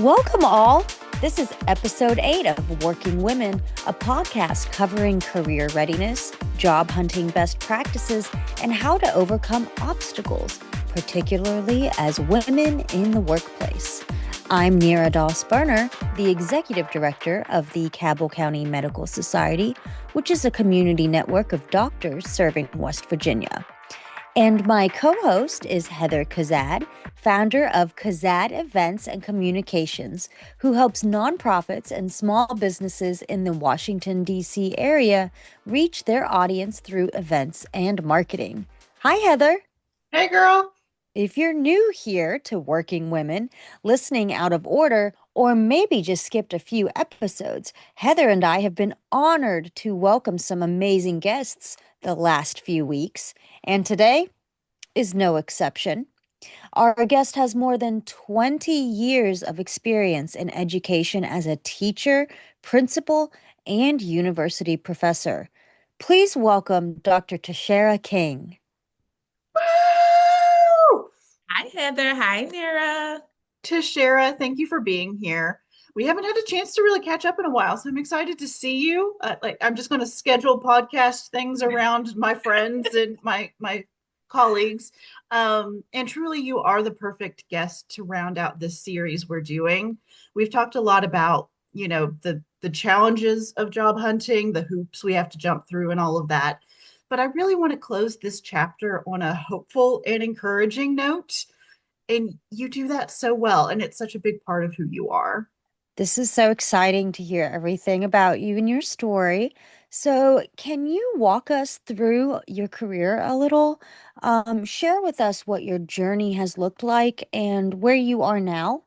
Welcome, all. This is episode 8 of Working Women, a podcast covering career readiness, job hunting best practices, and how to overcome obstacles, particularly as women in the workplace. I'm Neera Doss-Berner, the Executive Director of the Cabell County Medical Society, which is a community network of doctors serving West Virginia. And my co-host is Heather Kazad, founder of Kazad Events and Communications, who helps nonprofits and small businesses in the Washington, D.C. area reach their audience through events and marketing. Hi, Heather. Hey, girl. If you're new here to Working Women, listening out of order, or maybe just skipped a few episodes, Heather and I have been honored to welcome some amazing guests the last few weeks, and today is no exception. Our guest has more than 20 years of experience in education as a teacher, principal, and university professor. Please welcome Dr. TaShara King. Woo! Hi, Heather. Hi, Neera. TaShara, thank you for being here. We haven't had a chance to really catch up in a while, so I'm excited to see you. I'm just going to schedule podcast things around my friends and my colleagues. And truly, you are the perfect guest to round out this series we're doing. We've talked a lot about, the challenges of job hunting, the hoops we have to jump through, and all of that. But I really want to close this chapter on a hopeful and encouraging note. And you do that so well. And it's such a big part of who you are. This is so exciting to hear everything about you and your story. So, can you walk us through your career a little? Share with us what your journey has looked like and where you are now.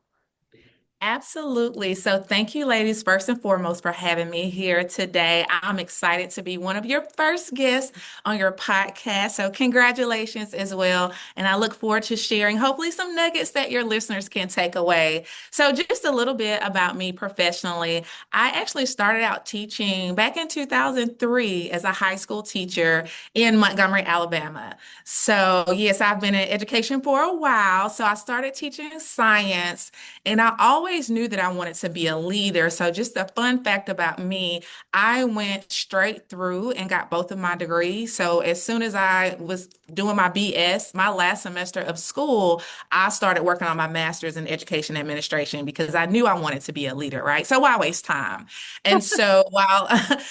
Absolutely. So thank you, ladies, first and foremost, for having me here today. I'm excited to be one of your first guests on your podcast. So congratulations as well. And I look forward to sharing hopefully some nuggets that your listeners can take away. So just a little bit about me professionally. I actually started out teaching back in 2003 as a high school teacher in Montgomery, Alabama. So yes, I've been in education for a while. So I started teaching science. And I always knew that I wanted to be a leader. So, just a fun fact about me, I went straight through and got both of my degrees. So, as soon as I was doing my BS, my last semester of school, I started working on my master's in education administration because I knew I wanted to be a leader, right? So, why waste time? And so,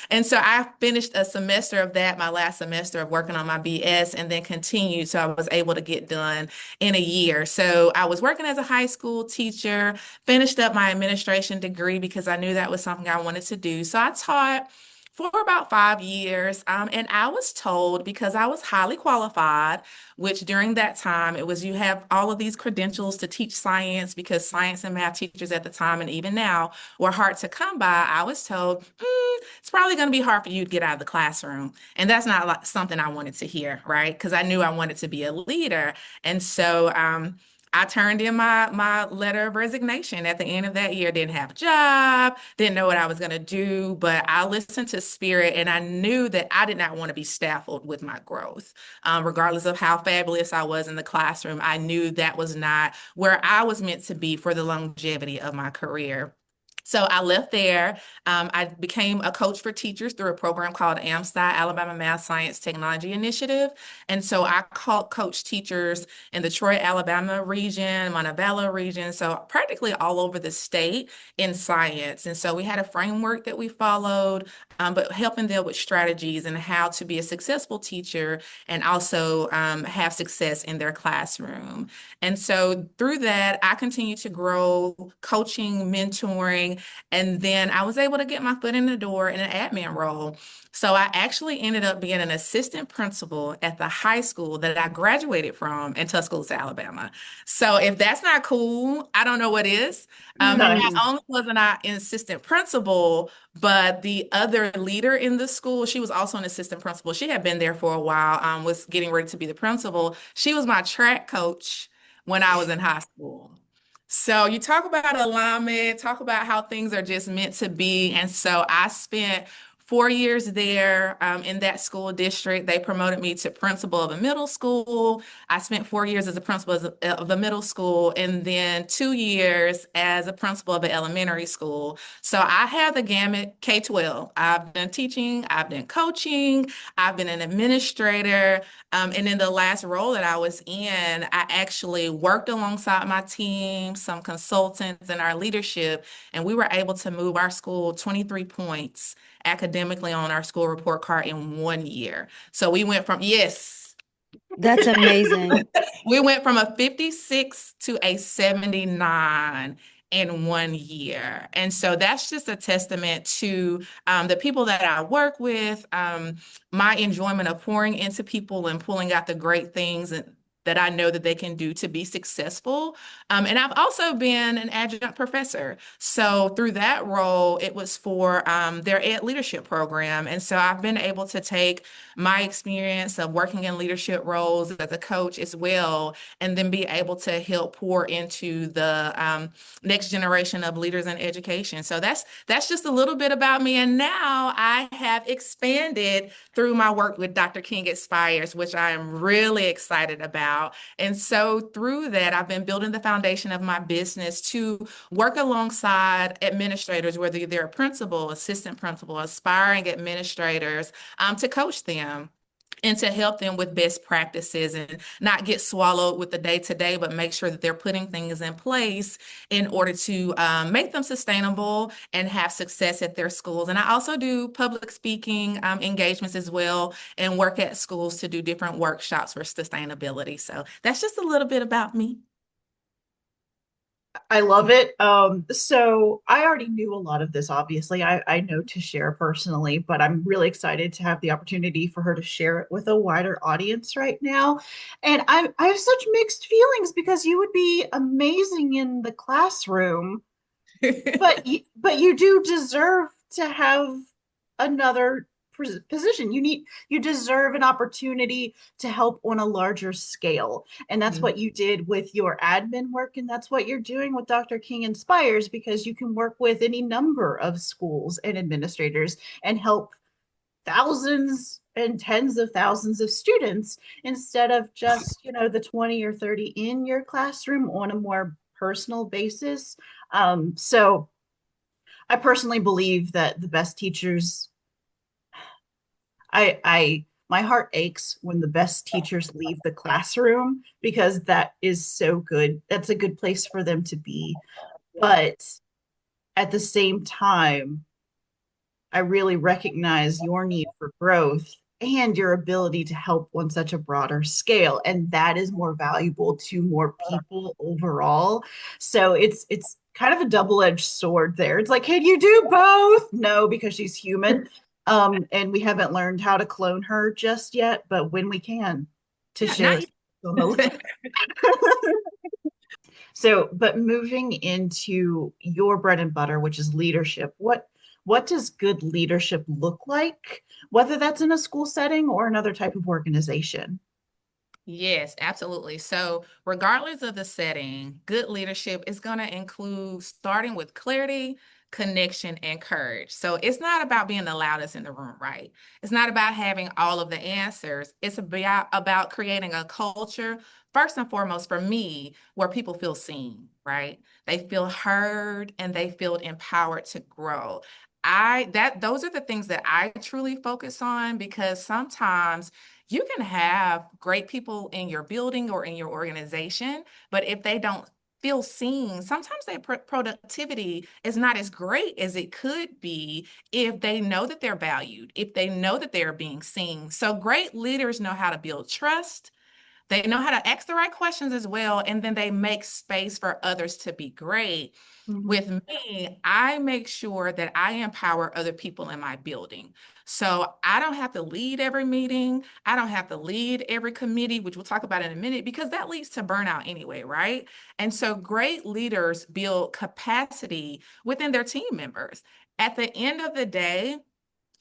and so I finished a semester of that, my last semester of working on my BS, and then continued. So, I was able to get done in a year. So I was working as a high school teacher, finished up my administration degree because I knew that was something I wanted to do. So I taught for about 5 years. And I was told because I was highly qualified, which during that time it was you have all of these credentials to teach science because science and math teachers at the time and even now were hard to come by. I was told, it's probably going to be hard for you to get out of the classroom. And that's not like something I wanted to hear, right? Because I knew I wanted to be a leader. And so I turned in my letter of resignation at the end of that year. Didn't have a job, didn't know what I was going to do, but I listened to spirit and I knew that I did not want to be stifled with my growth. Regardless of how fabulous I was in the classroom, I knew that was not where I was meant to be for the longevity of my career. So I left there. I became a coach for teachers through a program called AMSTI, Alabama Math Science Technology Initiative. And so I coach teachers in the Troy, Alabama region, Montebello region, so practically all over the state in science. And so we had a framework that we followed, but helping them with strategies and how to be a successful teacher and also have success in their classroom. And so through that, I continued to grow coaching, mentoring, and then I was able to get my foot in the door in an admin role. So I actually ended up being an assistant principal at the high school that I graduated from in Tuscaloosa, Alabama. So if that's not cool, I don't know what is. And not Nice. only wasn't I an assistant principal, but the other leader in the school, she was also an assistant principal. She had been there for a while, was getting ready to be the principal. She was my track coach when I was in high school. So you talk about alignment, talk about how things are just meant to be. And so I spent 4 years there in that school district. They promoted me to principal of a middle school. I spent 4 years as a principal of a middle school, and then 2 years as a principal of an elementary school. So I have the gamut K-12. I've been teaching, I've been coaching, I've been an administrator. And in the last role that I was in, I actually worked alongside my team, some consultants, and our leadership, and we were able to move our school 23 points academically on our school report card in 1 year. So we went from, yes, That's amazing. we went from a 56 to a 79 in 1 year. And so that's just a testament to the people that I work with, my enjoyment of pouring into people and pulling out the great things that I know that they can do to be successful. And I've also been an adjunct professor. So through that role, it was for their ed leadership program. And so I've been able to take my experience of working in leadership roles as a coach as well, and then be able to help pour into the next generation of leaders in education. So that's just a little bit about me. And now I have expanded through my work with Dr. King Inspires, which I am really excited about. And so through that, I've been building the foundation of my business to work alongside administrators, whether they're a principal, assistant principal, aspiring administrators, to coach them and to help them with best practices and not get swallowed with the day-to-day, but make sure that they're putting things in place in order to make them sustainable and have success at their schools. And I also do public speaking engagements as well, and work at schools to do different workshops for sustainability. So that's just a little bit about me. I love it. So I already knew a lot of this, obviously. I know TaShara personally, but I'm really excited to have the opportunity for her to share it with a wider audience right now. And I have such mixed feelings because you would be amazing in the classroom, but you do deserve to have another position. You deserve an opportunity to help on a larger scale, and that's what you did with your admin work, and that's what you're doing with Dr. King Inspires, because you can work with any number of schools and administrators and help thousands and tens of thousands of students instead of just, the 20 or 30 in your classroom on a more personal basis. So I personally believe that the best teachers, my heart aches when the best teachers leave the classroom, because that is so good. That's a good place for them to be. But at the same time, I really recognize your need for growth and your ability to help on such a broader scale. And that is more valuable to more people overall. So it's kind of a double-edged sword there. It's like, can you do both? No, because she's human. And we haven't learned how to clone her just yet, but when we can, to Yeah, share not on the list. So, but moving into your bread and butter, which is leadership, what does good leadership look like, whether that's in a school setting or another type of organization? Yes, absolutely. So, regardless of the setting, good leadership is going to include starting with clarity, connection, and courage. So, it's not about being the loudest in the room, right? It's not about having all of the answers. It's about creating a culture, first and foremost, for me, where people feel seen, right? They feel heard and they feel empowered to grow. Those are the things that I truly focus on, because sometimes you can have great people in your building or in your organization, but if they don't feel seen, sometimes their productivity is not as great as it could be if they know that they're valued, if they know that they're being seen. So great leaders know how to build trust. They know how to ask the right questions as well, and then they make space for others to be great. Mhm. With me, I make sure that I empower other people in my building. So I don't have to lead every meeting. I don't have to lead every committee, which we'll talk about in a minute, because that leads to burnout anyway, right? And so great leaders build capacity within their team members. At the end of the day,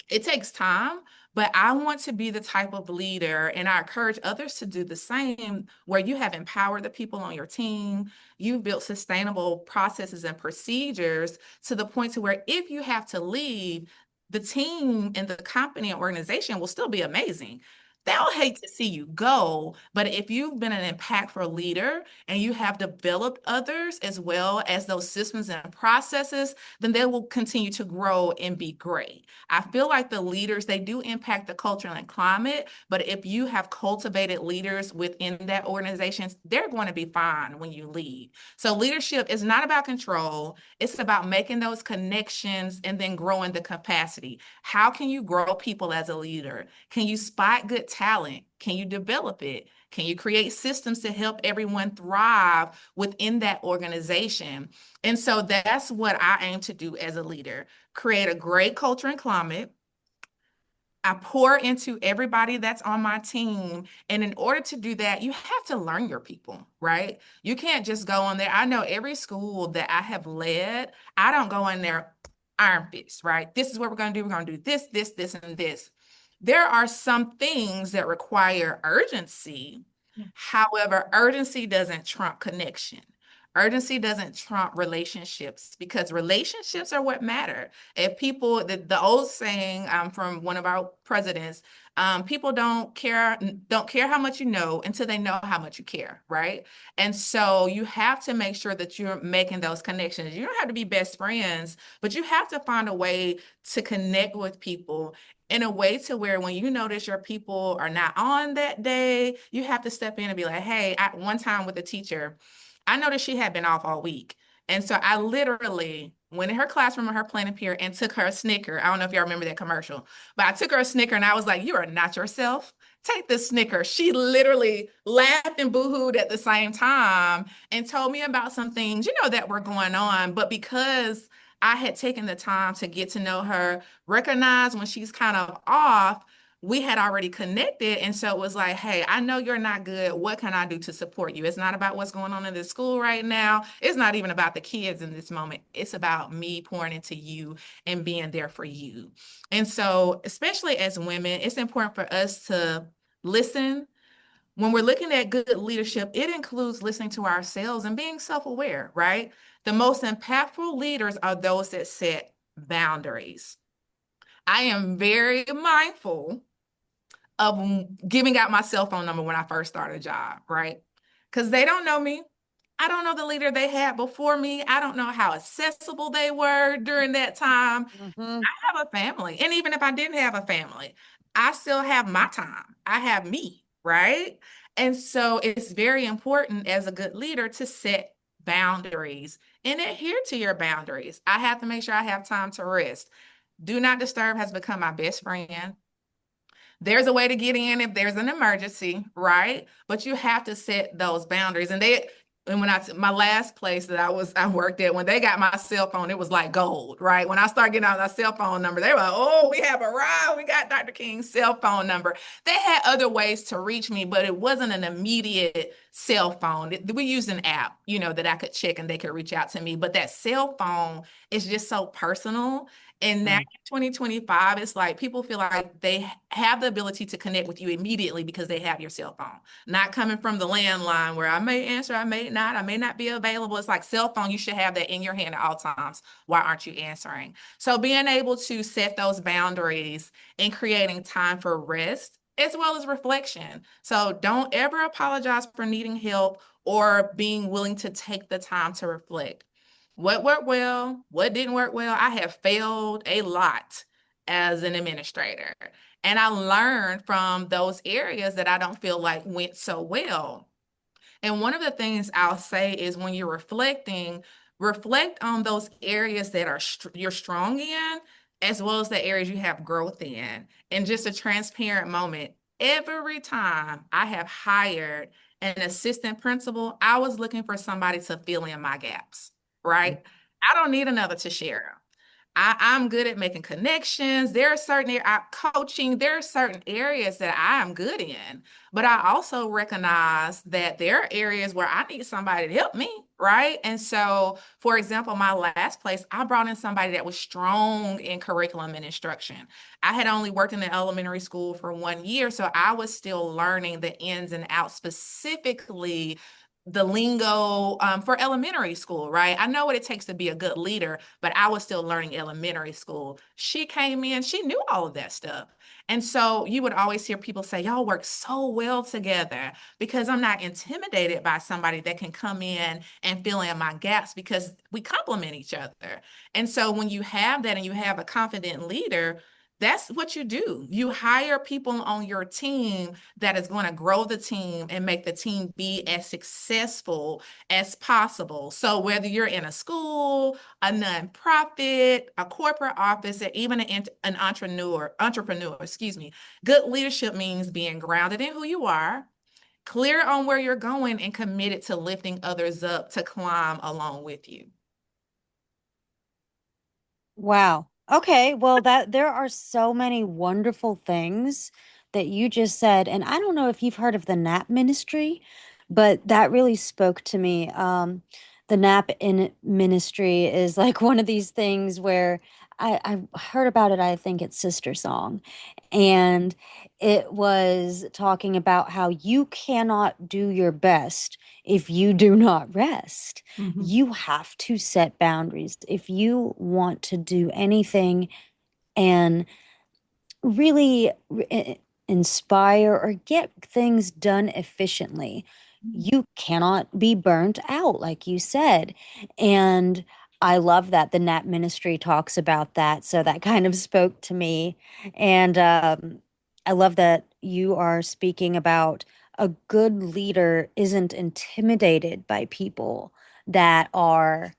it takes time, but I want to be the type of leader, and I encourage others to do the same, where you have empowered the people on your team, you've built sustainable processes and procedures to the point to where if you have to leave, the team and the company and organization will still be amazing. They'll hate to see you go, but if you've been an impactful leader and you have developed others as well as those systems and processes, then they will continue to grow and be great. I feel like the leaders, they do impact the culture and climate, but if you have cultivated leaders within that organization, they're going to be fine when you leave. So leadership is not about control. It's about making those connections and then growing the capacity. How can you grow people as a leader? Can you spot good talent? Can you develop it? Can you create systems to help everyone thrive within that organization? And so that's what I aim to do as a leader, create a great culture and climate. I pour into everybody that's on my team. And in order to do that, you have to learn your people, right? You can't just go on there. I know every school that I have led, I don't go in there iron fist, right? This is what we're going to do. We're going to do this, this, and this. There are some things that require urgency. However, urgency doesn't trump connection. Urgency doesn't trump relationships because relationships are what matter. If people, the old saying from one of our presidents, people don't care how much you know until they know how much you care, right? And so you have to make sure that you're making those connections. You don't have to be best friends, but you have to find a way to connect with people in a way to where when you notice your people are not on that day, you have to step in and be like, hey, one time with a teacher, I noticed she had been off all week. And so I literally went in her classroom in her planning period and took her a Snicker. I don't know if y'all remember that commercial, but I took her a Snicker and I was like, you are not yourself. Take this Snicker. She literally laughed and boohooed at the same time and told me about some things, that were going on. But because I had taken the time to get to know her, recognize when she's kind of off, we had already connected. And so it was like, hey, I know you're not good. What can I do to support you? It's not about what's going on in the school right now. It's not even about the kids in this moment. It's about me pouring into you and being there for you. And so, especially as women, it's important for us to listen. When we're looking at good leadership, it includes listening to ourselves and being self-aware, right? The most impactful leaders are those that set boundaries. I am very mindful of giving out my cell phone number when I first started a job, right? Because they don't know me. I don't know the leader they had before me. I don't know how accessible they were during that time. Mm-hmm. I have a family. And even if I didn't have a family, I still have my time. I have me, right? And so it's very important as a good leader to set boundaries and adhere to your boundaries. I have to make sure I have time to rest. Do not disturb has become my best friend. There's a way to get in if there's an emergency, right? But you have to set those boundaries. And when my last place that I worked at, when they got my cell phone, it was like gold, right? When I started getting out my cell phone number, they were like, oh, we have arrived. We got Dr. King's cell phone number. They had other ways to reach me, but it wasn't an immediate cell phone. We used an app, that I could check and they could reach out to me. But that cell phone is just so personal. And now in 2025, it's like people feel like they have the ability to connect with you immediately because they have your cell phone, not coming from the landline where I may answer, I may not be available. It's like cell phone, you should have that in your hand at all times. Why aren't you answering? So being able to set those boundaries and creating time for rest as well as reflection. So don't ever apologize for needing help or being willing to take the time to reflect. What worked well? What didn't work well? I have failed a lot as an administrator. And I learned from those areas that I don't feel like went so well. And one of the things I'll say is when you're reflecting, reflect on those areas that you're strong in, as well as the areas you have growth in. And just a transparent moment. Every time I have hired an assistant principal, I was looking for somebody to fill in my gaps, right? I don't need another TaShara. I'm good at making connections. There are certain coaching, there are certain areas that I am good in, but I also recognize that there are areas where I need somebody to help me, right? And so, for example, my last place, I brought in somebody that was strong in curriculum and instruction. I had only worked in the elementary school for 1 year, so I was still learning the ins and outs, specifically the lingo for elementary school, right? I know what it takes to be a good leader, but I was still learning elementary school. She came in, she knew all of that stuff. And so you would always hear people say, y'all work so well together, because I'm not intimidated by somebody that can come in and fill in my gaps, because we complement each other. And so when you have that and you have a confident leader, that's what you do. You hire people on your team that is going to grow the team and make the team be as successful as possible. So whether you're in a school, a nonprofit, a corporate office, or even an entrepreneur, excuse me, good leadership means being grounded in who you are, clear on where you're going, and committed to lifting others up to climb along with you. Wow. Okay. Well, that there are so many wonderful things that you just said. And I don't know if you've heard of the NAP ministry, but that really spoke to me. The NAP in ministry is like one of these things where I heard about it, I think it's Sister Song. And it was talking about how you cannot do your best if you do not rest. Mhm. You have to set boundaries if you want to do anything and really inspire or get things done efficiently. You cannot be burnt out, like you said. And I love that the Nat Ministry talks about that. So that kind of spoke to me. And I love that you are speaking about a good leader isn't intimidated by people that are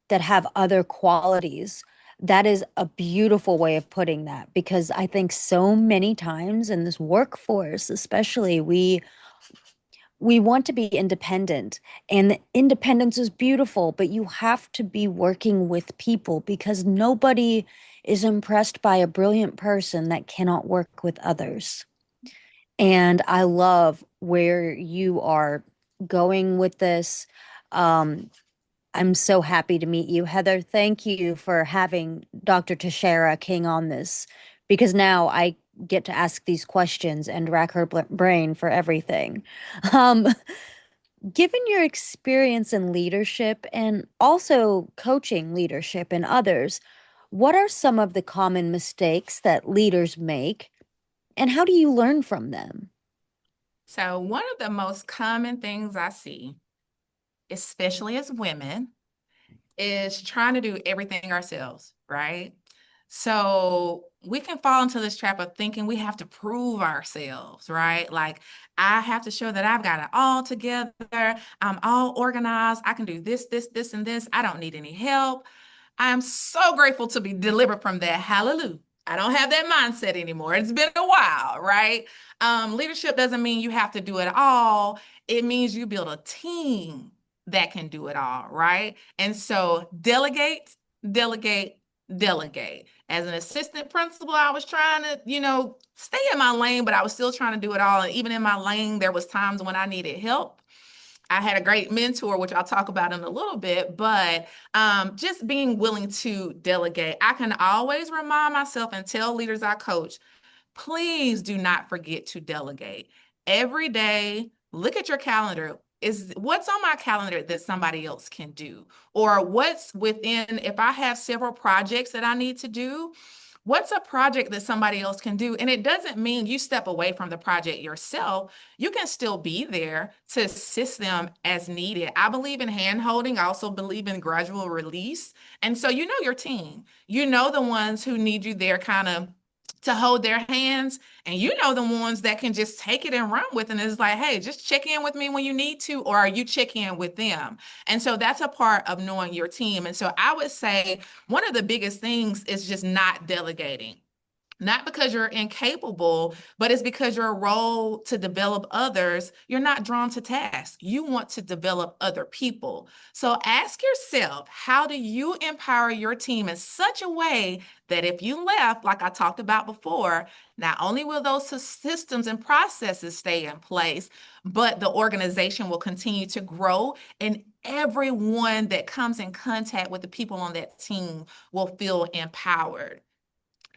that have other qualities. That is a beautiful way of putting that, because I think so many times in this workforce, especially, we want to be independent, and the independence is beautiful, but you have to be working with people, because nobody is impressed by a brilliant person that cannot work with others. And I love where you are going with this. Um, I'm so happy to meet you, Heather. Thank you for having Dr. TaShara King on this, because now I get to ask these questions and rack her brain for everything. Um, Given your experience in leadership and also coaching leadership in others, what are some of the common mistakes that leaders make, and how do you learn from them? So one of the most common things I see, especially as women, is trying to do everything ourselves, right? So we can fall into this trap of thinking we have to prove ourselves, right? Like, I have to show that I've got it all together. I'm all organized. I can do this, this, this, and this. I don't need any help. I am so grateful to be delivered from that. Hallelujah. I don't have that mindset anymore. It's been a while, right? Leadership doesn't mean you have to do it all. It means you build a team that can do it all, right? And so delegate, delegate, delegate. As an assistant principal, I was trying to, stay in my lane, but I was still trying to do it all. And even in my lane, there was times when I needed help. I had a great mentor, which I'll talk about in a little bit, but just being willing to delegate. I can always remind myself and tell leaders I coach, please do not forget to delegate. Every day, look at your calendar. Is what's on my calendar that somebody else can do? Or what's within, if I have several projects that I need to do, what's a project that somebody else can do? And it doesn't mean you step away from the project yourself. You can still be there to assist them as needed. I believe in hand holding. I also believe in gradual release. And so you know your team. You know the ones who need you there kind of to hold their hands, and you know the ones that can just take it and run with it. And it's like, hey, just check in with me when you need to, or are you checking in with them? And so that's a part of knowing your team. And so I would say one of the biggest things is just not delegating. Not because you're incapable, but it's because your role to develop others, you're not drawn to tasks. You want to develop other people. So ask yourself, how do you empower your team in such a way that if you left, like I talked about before, not only will those systems and processes stay in place, but the organization will continue to grow, and everyone that comes in contact with the people on that team will feel empowered.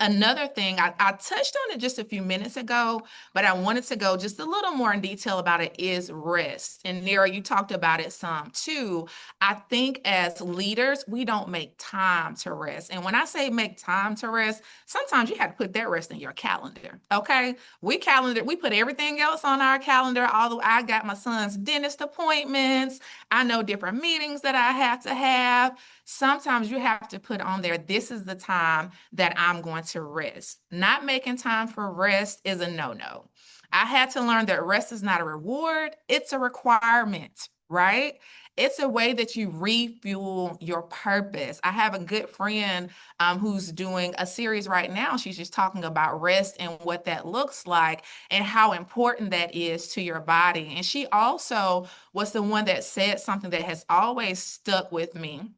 Another thing, I touched on it just a few minutes ago, but I wanted to go just a little more in detail about it is rest. And Neera, you talked about it some too. I think as leaders, we don't make time to rest. And when I say make time to rest, sometimes you have to put that rest in your calendar. Okay. We put everything else on our calendar. Although I got my son's dentist appointments, I know different meetings that I have to have. Sometimes you have to put on there, this is the time that I'm going to rest. Not making time for rest is a no-no. I had to learn that rest is not a reward, it's a requirement, right? It's a way that you refuel your purpose. I have a good friend who's doing a series right now. She's just talking about rest and what that looks like and how important that is to your body. And she also was the one that said something that has always stuck with me.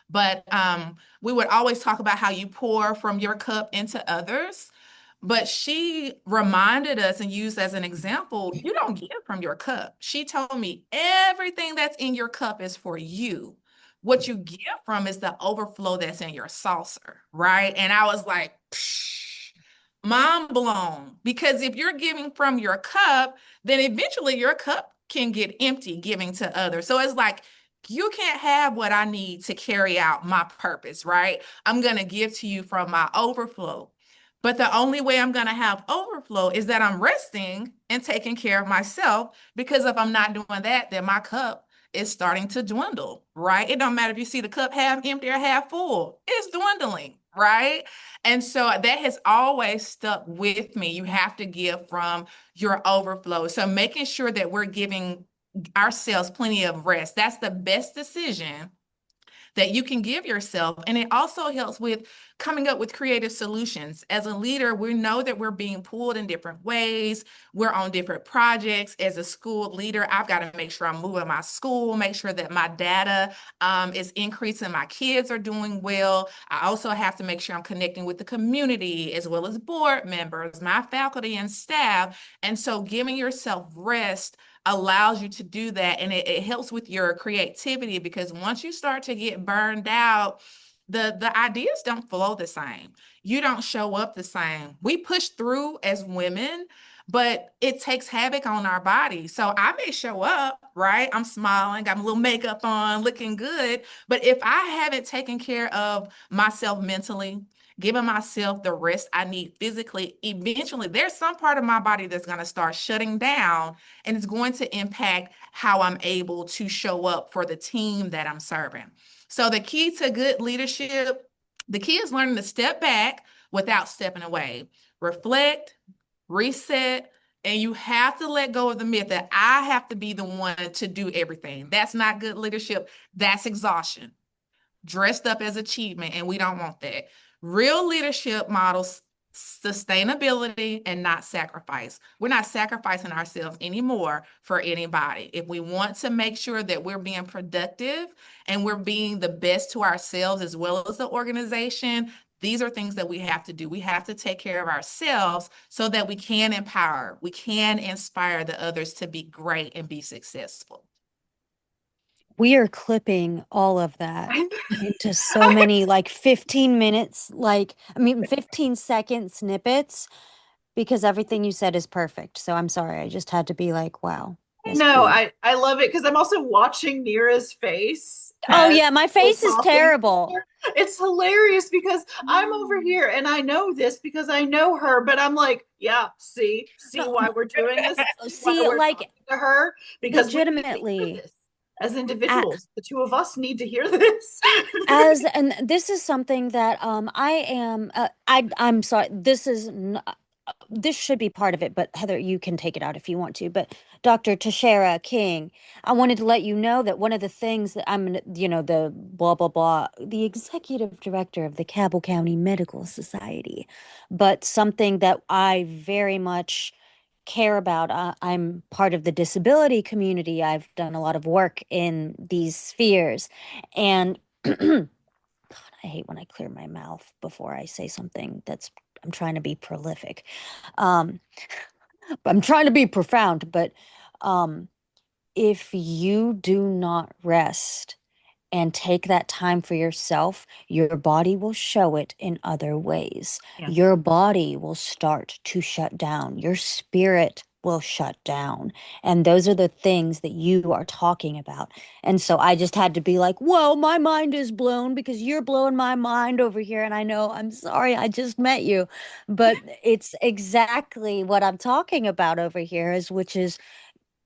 But we would always talk about how you pour from your cup into others. But she reminded us and used as an example, you don't give from your cup. She told me everything that's in your cup is for you. What you give from is the overflow that's in your saucer, right? And I was like, psh, mind blown. Because if you're giving from your cup, then eventually your cup can get empty giving to others. So it's like, you can't have what I need to carry out my purpose, right? I'm going to give to you from my overflow. But the only way I'm going to have overflow is that I'm resting and taking care of myself. Because if I'm not doing that, then my cup is starting to dwindle, right? It don't matter if you see the cup half empty or half full, it's dwindling, right? And so that has always stuck with me. You have to give from your overflow. So making sure that we're giving ourselves plenty of rest. That's the best decision that you can give yourself. And it also helps with coming up with creative solutions. As a leader, we know that we're being pulled in different ways. We're on different projects. As a school leader, I've got to make sure I'm moving my school, make sure that my data is increasing, my kids are doing well. I also have to make sure I'm connecting with the community as well as board members, my faculty and staff. And so giving yourself rest allows you to do that. And it helps with your creativity because once you start to get burned out, the ideas don't flow the same. You don't show up the same. We push through as women, but it takes havoc on our body. So I may show up, right? I'm smiling, got a little makeup on, looking good. But if I haven't taken care of myself mentally, giving myself the rest I need physically, eventually there's some part of my body that's going to start shutting down and it's going to impact how I'm able to show up for the team that I'm serving. So the key to good leadership, the key is learning to step back without stepping away. Reflect, reset, and you have to let go of the myth that I have to be the one to do everything. That's not good leadership. That's exhaustion dressed up as achievement, and we don't want that. Real leadership models sustainability and not sacrifice. We're not sacrificing ourselves anymore for anybody. If we want to make sure that we're being productive and we're being the best to ourselves as well as the organization, these are things that we have to do. We have to take care of ourselves so that we can empower, we can inspire the others to be great and be successful. We are clipping all of that into so many like 15 minutes, 15-second snippets because everything you said is perfect. So I'm sorry. I just had to be like, wow. Yes, No, please. I love it because I'm also watching Neera's face Oh as yeah, my we're face is talking. terrible. It's hilarious because I'm over here and I know this because I know her, but I'm like, yeah, see No, why we're doing this, see why see, we're like talking to her, because we need to hear legitimately, this as a- individuals. The two of us need to hear this. and this is something that I am I'm sorry, this should be part of it, but Heather, you can take it out if you want to. But Dr. TaShara King, I wanted to let you know that one of the things that the blah, blah, blah, the executive director of the Cabell County Medical Society, but something that I very much care about. I'm part of the disability community. I've done a lot of work in these spheres. And God, I hate when I clear my mouth before I say something I'm trying to be prolific. Um, I'm trying to be profound, but um, if you do not rest and take that time for yourself, your body will show it in other ways. Yeah. Your body will start to shut down. Your spirit will shut down. And those are the things that you are talking about. And so I just had to be like, whoa, my mind is blown because you're blowing my mind over here. And I know, I'm sorry, I just met you. But it's exactly what I'm talking about over here, is which is,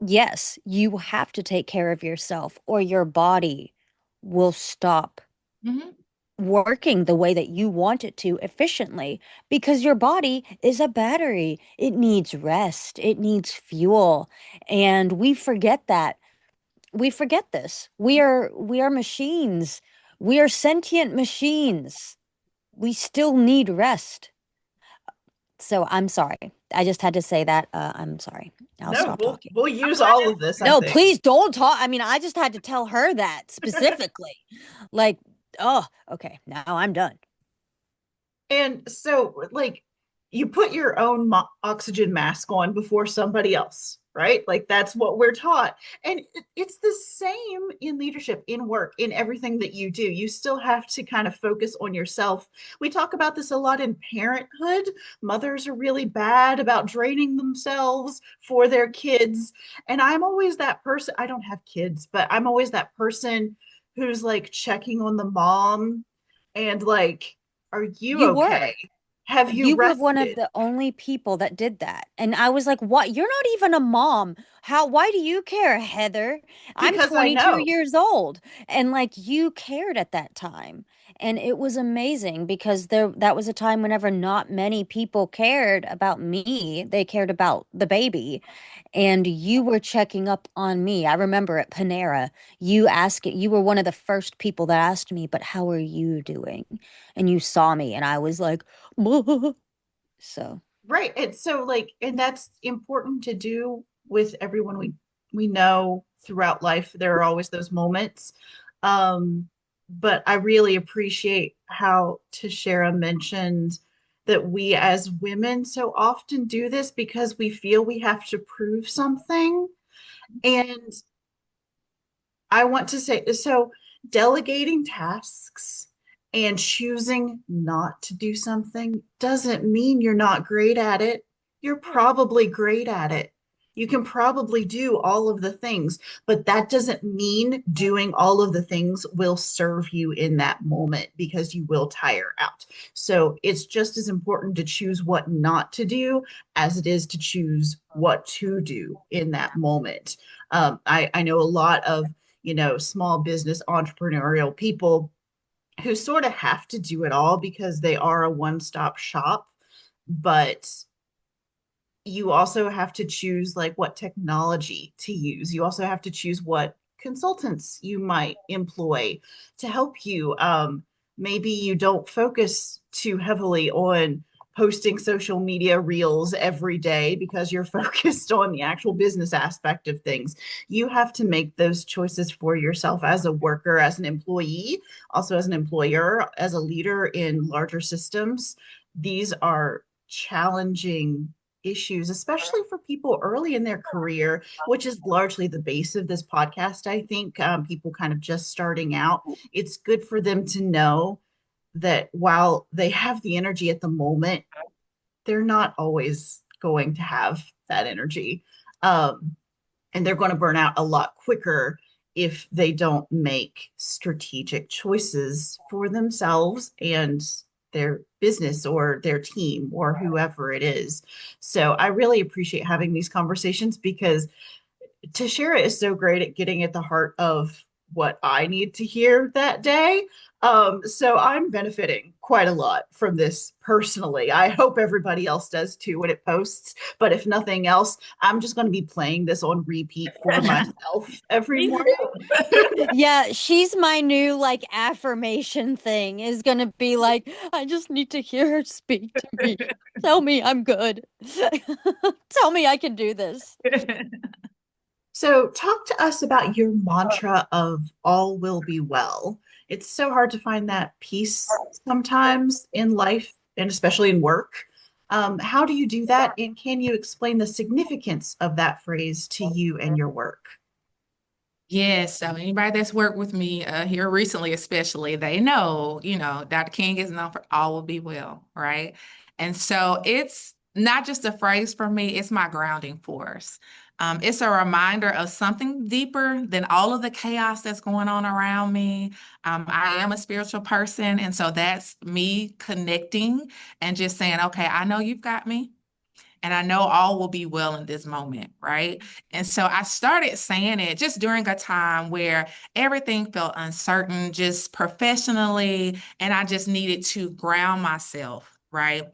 yes, you have to take care of yourself or your body will stop Mhm. working the way that you want it to efficiently, because your body is a battery. It needs rest, it needs fuel. And we forget that. We forget this. We are machines. We are sentient machines. We still need rest. So I'm sorry. I just had to say that. I'm sorry. I'll No, stop talking. we'll use all of this, I No, think. please don't talk. I mean, I just had to tell her that specifically. Like, oh, okay. Now I'm done. And so, like, you put your own oxygen mask on before somebody else, right? Like, that's what we're taught. And it's the same in leadership, in work, in everything that you do. You still have to kind of focus on yourself. We talk about this a lot in parenthood. Mothers are really bad about draining themselves for their kids. And I'm always that person. I don't have kids, but I'm always that person who's like checking on the mom and like, are you You were. okay? Have you You were one of rested? the only people that did that. And I was like, "What? You're not even a mom. Why do you care, Heather? I'm Because I 22 know. years old." And like you cared at that time. And it was amazing because that was a time whenever not many people cared about me. They cared about the baby. And you were checking up on me. I remember at Panera, you were one of the first people that asked me, "But how are you doing?" And you saw me and I was like, so Right. And so like, and that's important to do with everyone we know throughout life. There are always those moments. But I really appreciate how TaShara mentioned that we as women so often do this because we feel we have to prove something. And I want to say so delegating tasks and choosing not to do something doesn't mean you're not great at it. You're probably great at it. You can probably do all of the things, but that doesn't mean doing all of the things will serve you in that moment because you will tire out. So it's just as important to choose what not to do as it is to choose what to do in that moment. I know a lot of small business entrepreneurial people who sort of have to do it all because they are a one-stop shop, but you also have to choose like what technology to use. You also have to choose what consultants you might employ to help you. Maybe you don't focus too heavily on posting social media reels every day because you're focused on the actual business aspect of things. You have to make those choices for yourself as a worker, as an employee, also as an employer, as a leader in larger systems. These are challenging issues, especially for people early in their career, which is largely the base of this podcast. I think people kind of just starting out, it's good for them to know that while they have the energy at the moment, they're not always going to have that energy. Um, and they're going to burn out a lot quicker if they don't make strategic choices for themselves and their business or their team or whoever it is. So I really appreciate having these conversations because TaShara is so great at getting at the heart of what I need to hear that day. So I'm benefiting quite a lot from this personally. I hope everybody else does too when it posts. But if nothing else, I'm just going to be playing this on repeat for myself every Me morning. too. yeah, she's my new like affirmation thing, is gonna be like, I just need to hear her speak to me. Tell me I'm good. Tell me I can do this. So, talk to us about your mantra of all will be well. It's so hard to find that peace sometimes in life and especially in work. How do you do that? And can you explain the significance of that phrase to you and your work? Yes, so anybody that's worked with me here recently, especially, they know, Dr. King is known for all will be well, right? And so it's not just a phrase for me, it's my grounding force. It's a reminder of something deeper than all of the chaos that's going on around me. I am a spiritual person, and so that's me connecting and just saying, okay, I know you've got me. And I know all will be well in this moment, right? And so I started saying it just during a time where everything felt uncertain, just professionally, and I just needed to ground myself, right?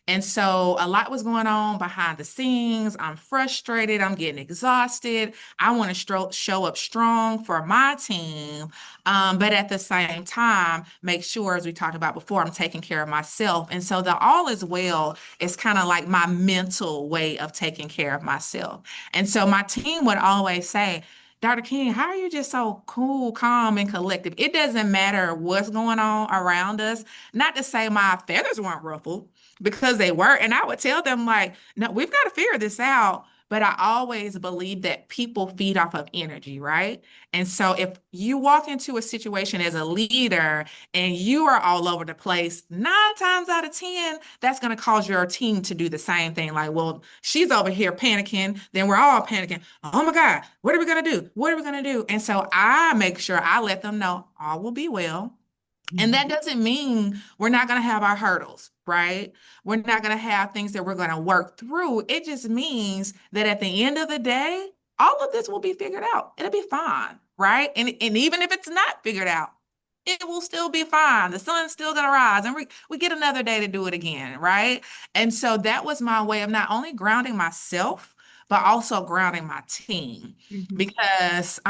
And so a lot was going on behind the scenes. I'm frustrated. I'm getting exhausted. I want to show up strong for my team, but at the same time, make sure, as we talked about before, I'm taking care of myself. And so the all is well is kind of like my mental way of taking care of myself. And so my team would always say, Dr. King, how are you just so cool, calm, and collective? It doesn't matter what's going on around us. Not to say my feathers weren't ruffled because they were. And I would tell them, like, no, we've got to figure this out. But I always believe that people feed off of energy, right? And so if you walk into a situation as a leader and you are all over the place, 9 times out of 10, that's going to cause your team to do the same thing. Like, well, she's over here panicking, then we're all panicking. Oh my God, what are we going to do? What are we going to do? And so I make sure I let them know all will be well. And that doesn't mean we're not going to have our hurdles, right? We're not going to have things that we're going to work through. It just means that at the end of the day, all of this will be figured out. It'll be fine, right? And even if it's not figured out, it will still be fine. The sun's still going to rise and we get another day to do it again, right? And so that was my way of not only grounding myself, but also grounding my team. Because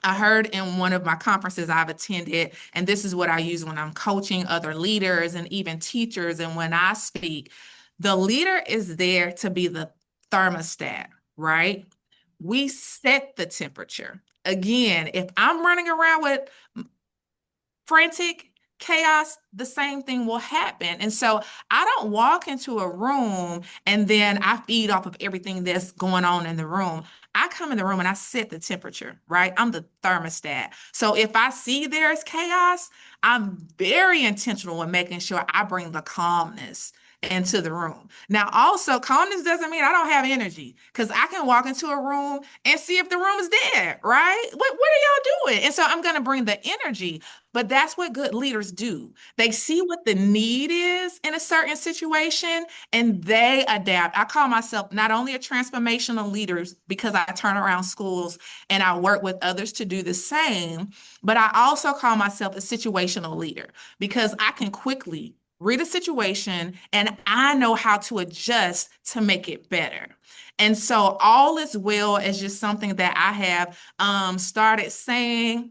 I heard in one of my conferences I've attended, and this is what I use when I'm coaching other leaders and even teachers. And when I speak, the leader is there to be the thermostat, right? We set the temperature. Again, if I'm running around with frantic chaos, the same thing will happen. And so I don't walk into a room and then I feed off of everything that's going on in the room. I come in the room and I set the temperature, right? I'm the thermostat. So if I see there's chaos, I'm very intentional in making sure I bring the calmness into the room. Now, also, calmness doesn't mean I don't have energy because I can walk into a room and see if the room is dead, right? What are y'all doing? And so I'm going to bring the energy, but that's what good leaders do. They see what the need is in a certain situation and they adapt. I call myself not only a transformational leader because I turn around schools and I work with others to do the same, but I also call myself a situational leader because I can quickly read a situation and I know how to adjust to make it better. And so all is well is just something that I have started saying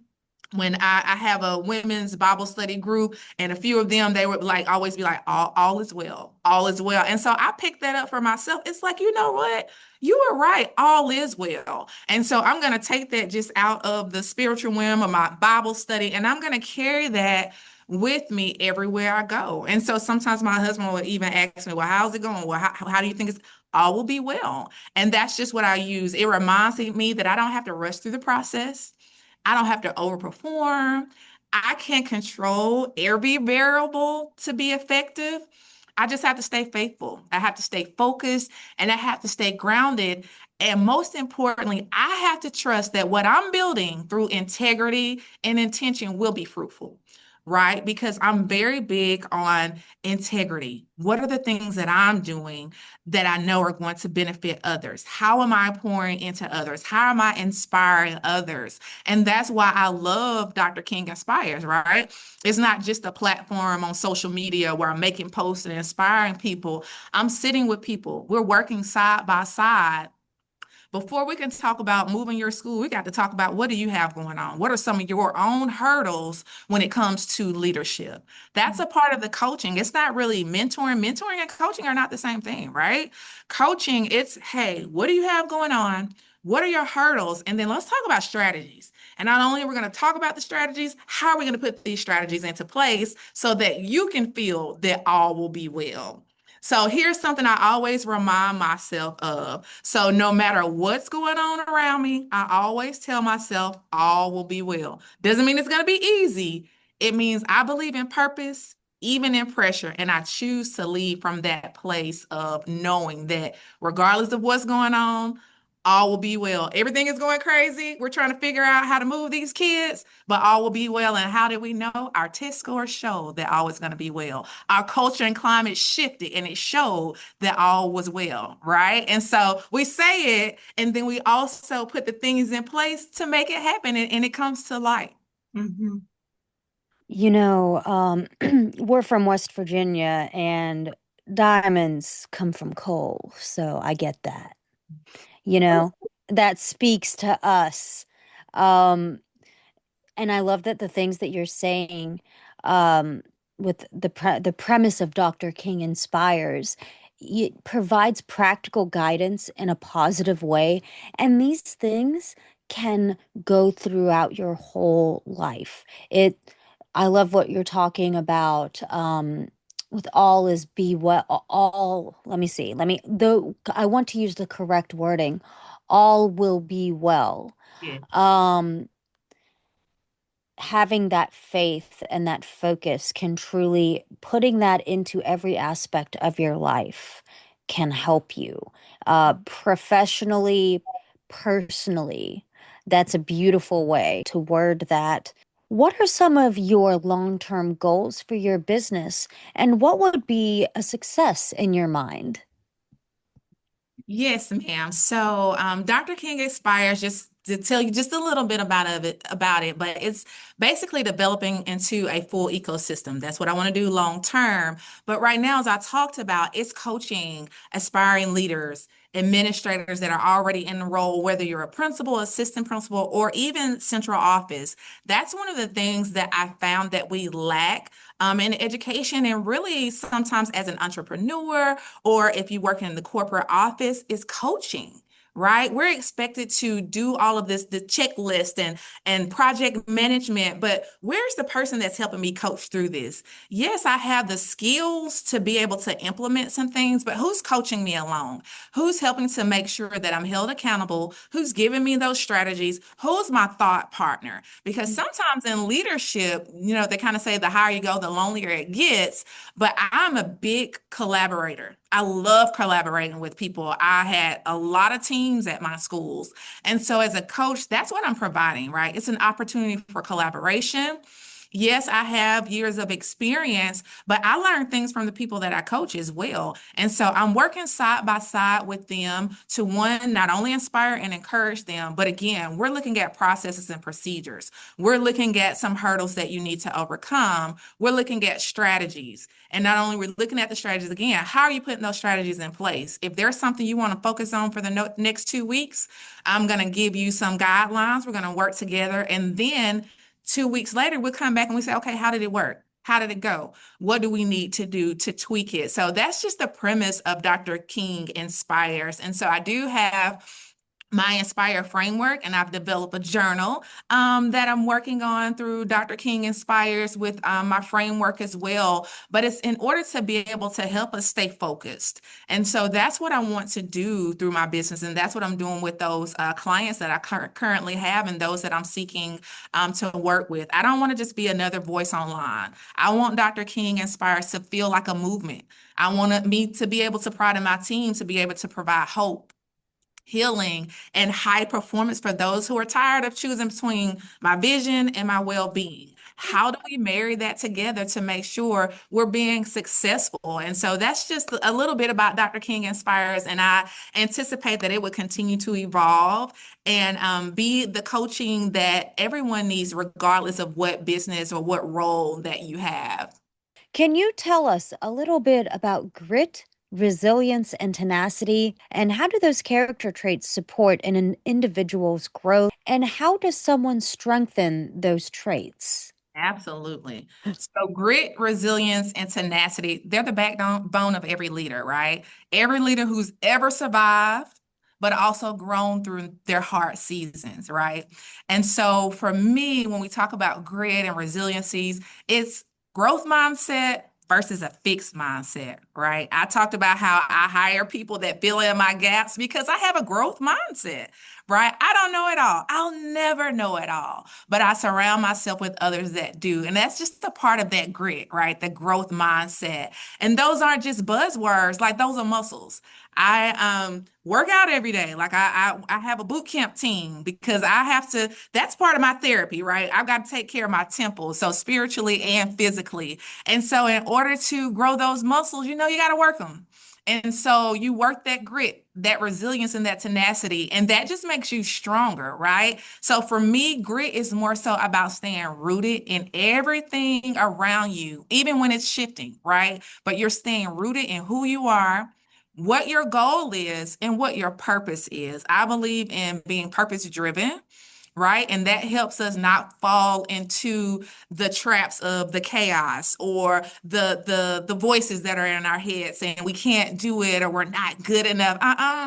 when I have a women's Bible study group, and a few of them, they would like always be like, all is well, all is well. And so I picked that up for myself. It's like, you know what? You are right, all is well. And so I'm going to take that just out of the spiritual realm of my Bible study, and I'm going to carry that with me everywhere I go. And so sometimes my husband will even ask me, well, how's it going? Well, how do you think it's all will be well? And that's just what I use. It reminds me that I don't have to rush through the process. I don't have to overperform. I can't control every variable to be effective. I just have to stay faithful. I have to stay focused and I have to stay grounded. And most importantly, I have to trust that what I'm building through integrity and intention will be fruitful, right? Because I'm very big on integrity. What are the things that I'm doing that I know are going to benefit others? How am I pouring into others? How am I inspiring others? And that's why I love Dr. King Inspires, right? It's not just a platform on social media where I'm making posts and inspiring people. I'm sitting with people. We're working side by side. Before we can talk about moving your school, we got to talk about what do you have going on? What are some of your own hurdles when it comes to leadership? That's a part of the coaching. It's not really mentoring. Mentoring and coaching are not the same thing, right? Coaching, it's, hey, what do you have going on? What are your hurdles? And then let's talk about strategies. And not only are we going to talk about the strategies, how are we going to put these strategies into place so that you can feel that all will be well? So here's something I always remind myself of. So no matter what's going on around me, I always tell myself all will be well. Doesn't mean it's going to be easy. It means I believe in purpose, even in pressure, and I choose to lead from that place of knowing that regardless of what's going on, all will be well. Everything is going crazy. We're trying to figure out how to move these kids, but all will be well. And how did we know? Our test scores show that all is going to be well. Our culture and climate shifted and it showed that all was well, right? And so we say it, and then we also put the things in place to make it happen, and it comes to light. Mhm. We're from West Virginia and diamonds come from coal, so I get that. You know, that speaks to us. Um, and I love that the things that you're saying, um, with the premise of Dr. King inspires, it provides practical guidance in a positive way, and these things can go throughout your whole life. It, I love what you're talking about. With all is be well, all, let me see, let me, though I want to use the correct wording, all will be well. Yeah. Um, Having that faith and that focus can truly putting that into every aspect of your life can help you professionally, personally. That's a beautiful way to word that. What are some of your long-term goals for your business, and what would be a success in your mind? Yes, ma'am. So, Dr. King Expires, just to tell you just a little bit about it, but it's basically developing into a full ecosystem. That's what I want to do long term. But right now, as I talked about, it's coaching aspiring leaders, administrators that are already in the role, whether you're a principal, assistant principal, or even central office. That's one of the things that I found that we lack in education, and really sometimes as an entrepreneur, or if you work in the corporate office, is coaching. Right? We're expected to do all of this, the checklist and project management, but where's the person that's helping me coach through this? Yes, I have the skills to be able to implement some things, but who's coaching me along? Who's helping to make sure that I'm held accountable? Who's giving me those strategies? Who's my thought partner? Because sometimes in leadership, they kind of say the higher you go, the lonelier it gets. But I'm a big collaborator. I love collaborating with people. I had a lot of teams at my schools. And so as a coach, that's what I'm providing, right? It's an opportunity for collaboration. Yes, I have years of experience, but I learned things from the people that I coach as well. And so I'm working side by side with them to one, not only inspire and encourage them, but again, we're looking at processes and procedures. We're looking at some hurdles that you need to overcome. We're looking at strategies. And not only we're looking at the strategies again, how are you putting those strategies in place? If there's something you want to focus on for the next 2 weeks, I'm going to give you some guidelines. We're going to work together. And then 2 weeks later, we'll come back and we say, okay, how did it work? How did it go? What do we need to do to tweak it? So that's just the premise of Dr. King Inspires. And so I do have my Inspire framework, and I've developed a journal that I'm working on through Dr. King Inspires with my framework as well. But it's in order to be able to help us stay focused. And so that's what I want to do through my business. And that's what I'm doing with those clients that I currently have and those that I'm seeking to work with. I don't want to just be another voice online. I want Dr. King Inspires to feel like a movement. I want me to be able to pride in my team, to be able to provide hope, healing, and high performance for those who are tired of choosing between my vision and my well-being. How do we marry that together to make sure we're being successful? And so that's just a little bit about Dr. King Inspires, and I anticipate that it would continue to evolve and be the coaching that everyone needs, regardless of what business or what role that you have. Can you tell us a little bit about grit, resilience, and tenacity? And how do those character traits support an individual's growth? And how does someone strengthen those traits? Absolutely. So grit, resilience, and tenacity, they're the backbone of every leader, right? Every leader who's ever survived, but also grown through their hard seasons, right? And so for me, when we talk about grit and resiliencies, it's growth mindset, versus a fixed mindset, right? I talked about how I hire people that fill in my gaps because I have a growth mindset, right? I don't know it all. I'll never know it all, but I surround myself with others that do. And that's just a part of that grit, right? The growth mindset. And those aren't just buzzwords, like those are muscles. I work out every day. Like I have a boot camp team because I have to, that's part of my therapy, right? I've got to take care of my temple, so spiritually and physically. And so in order to grow those muscles, you got to work them. And so you work that grit, that resilience, and that tenacity, and that just makes you stronger, right? So for me, grit is more so about staying rooted in everything around you, even when it's shifting, right? But you're staying rooted in who you are, what your goal is, and what your purpose is. I believe in being purpose driven, right? And that helps us not fall into the traps of the chaos or the voices that are in our head saying we can't do it or we're not good enough.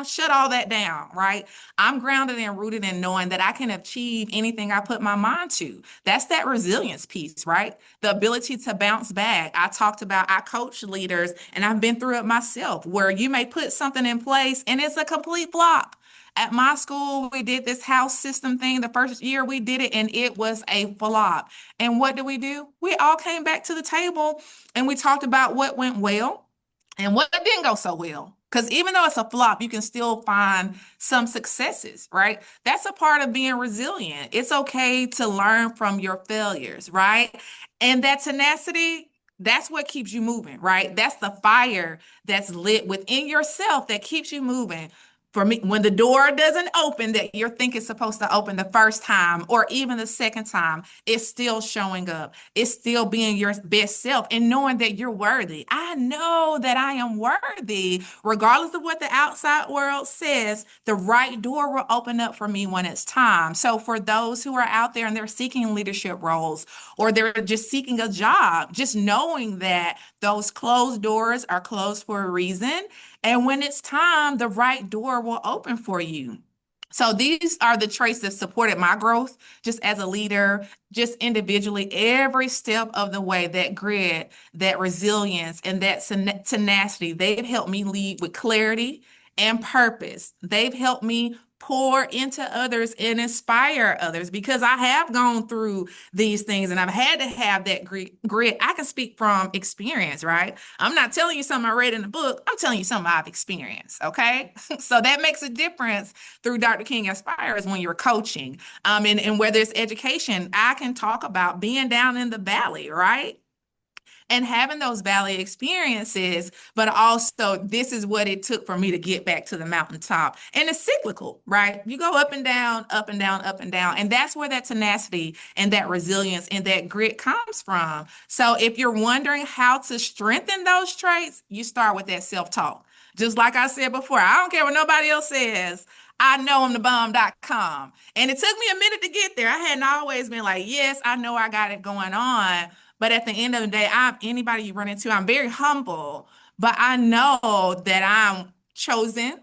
Shut all that down, right? I'm grounded and rooted in knowing that I can achieve anything I put my mind to. That's that resilience piece, right? The ability to bounce back. I talked about I coach leaders and I've been through it myself where you may put something in place and it's a complete flop. At my school, we did this house system thing. The first year we did it, and it was a flop. And what did we do? We all came back to the table and we talked about what went well and what didn't go so well. Because even though it's a flop, you can still find some successes, right? That's a part of being resilient. It's okay to learn from your failures, right? And that tenacity, that's what keeps you moving, right? That's the fire that's lit within yourself that keeps you moving. For me, when the door doesn't open that you think it's supposed to open the first time or even the second time, it's still showing up. It's still being your best self and knowing that you're worthy. I know that I am worthy, regardless of what the outside world says. The right door will open up for me when it's time. So for those who are out there and they're seeking leadership roles or they're just seeking a job, just knowing that those closed doors are closed for a reason. And when it's time, the right door will open for you. So these are the traits that supported my growth just as a leader, just individually, every step of the way, that grit, that resilience, and that tenacity, they've helped me lead with clarity and purpose. They've helped me pour into others and inspire others because I have gone through these things and I've had to have that grit. I can speak from experience, right? I'm not telling you something I read in a book. I'm telling you something I've experienced, okay? So that makes a difference through Dr. King Inspires when you're coaching. And whether it's education, I can talk about being down in the valley, right? And having those valley experiences, but also this is what it took for me to get back to the mountaintop. And it's cyclical, right? You go up and down, up and down, up and down. And that's where that tenacity and that resilience and that grit comes from. So if you're wondering how to strengthen those traits, you start with that self-talk. Just like I said before, I don't care what nobody else says. I know I'm the bomb.com. And it took me a minute to get there. I hadn't always been like, yes, I know I got it going on. But at the end of the day, anybody you run into, I'm very humble, but I know that I'm chosen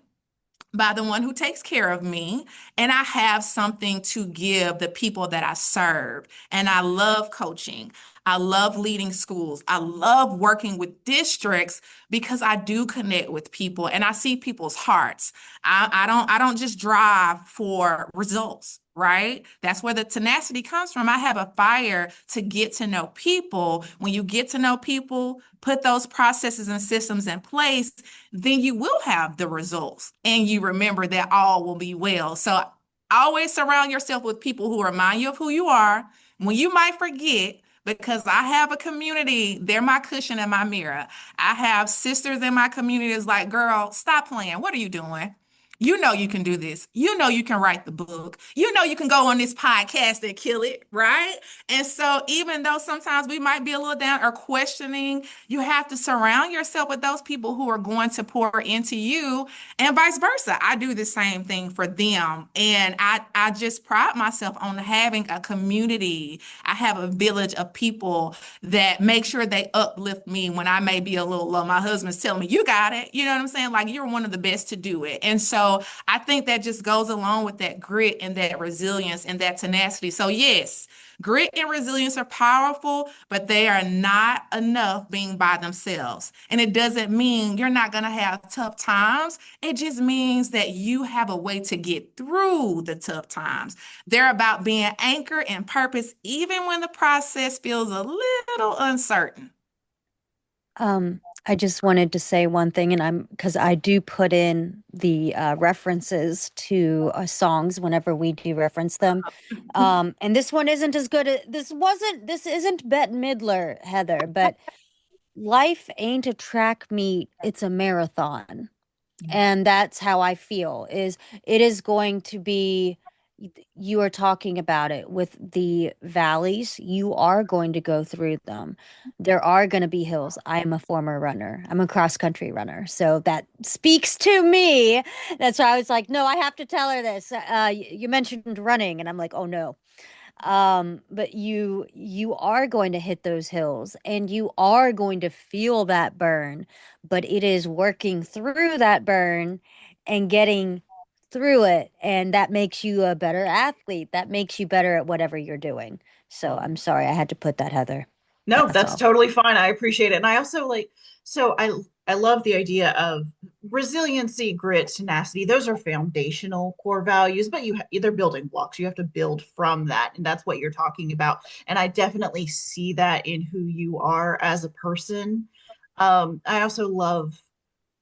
by the one who takes care of me. And I have something to give the people that I serve. And I love coaching. I love leading schools. I love working with districts because I do connect with people and I see people's hearts. I don't just drive for results, right? That's where the tenacity comes from. I have a fire to get to know people. When you get to know people, put those processes and systems in place, then you will have the results and you remember that all will be well. So always surround yourself with people who remind you of who you are when you might forget. Because I have a community, they're my cushion and my mirror. I have sisters in my community that's like, girl, stop playing. What are you doing? You know you can do this. You know you can write the book. You know you can go on this podcast and kill it, right? And so even though sometimes we might be a little down or questioning, you have to surround yourself with those people who are going to pour into you and vice versa. I do the same thing for them. And I just pride myself on having a community. I have a village of people that make sure they uplift me when I may be a little low. My husband's telling me, you got it. You know what I'm saying? Like you're one of the best to do it. And so So I think that just goes along with that grit and that resilience and that tenacity. So yes, grit and resilience are powerful, but they are not enough being by themselves. And it doesn't mean you're not going to have tough times. It just means that you have a way to get through the tough times. They're about being anchored in purpose, even when the process feels a little uncertain. I just wanted to say one thing, and because I do put in the references to songs whenever we do reference them. And this one isn't as good this isn't Bette Midler, Heather, but life ain't a track meet, it's a marathon. And that's how I feel is it is going to be you are talking about it with the valleys. You are going to go through them. There are going to be hills. I am a former runner. I'm a cross country runner. So that speaks to me. That's why I was like, no, I have to tell her this. You mentioned running, and I'm like, oh no. But you are going to hit those hills and you are going to feel that burn, but it is working through that burn and getting through it, and that makes you a better athlete. That makes you better at whatever you're doing. So I'm sorry I had to put that, Heather. No, That's that's all. totally fine. I appreciate it. And I also like, so I love the idea of resiliency, grit, tenacity. Those are foundational core values, but they're building blocks. You have to build from that. And that's what you're talking about. And I definitely see that in who you are as a person. I also love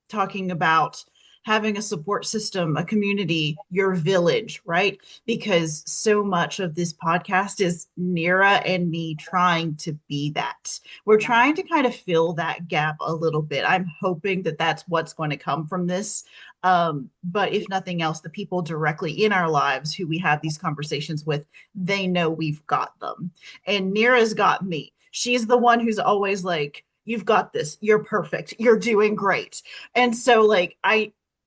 talking about having a support system, a community, your village, right? Because so much of this podcast is Neera and me trying to be that. We're trying to kind of fill that gap a little bit. I'm hoping that that's what's going to come from this. But if nothing else, the people directly in our lives who we have these conversations with, they know we've got them. And Neera's got me. She's the one who's always like, you've got this. You're perfect. You're doing great. And so like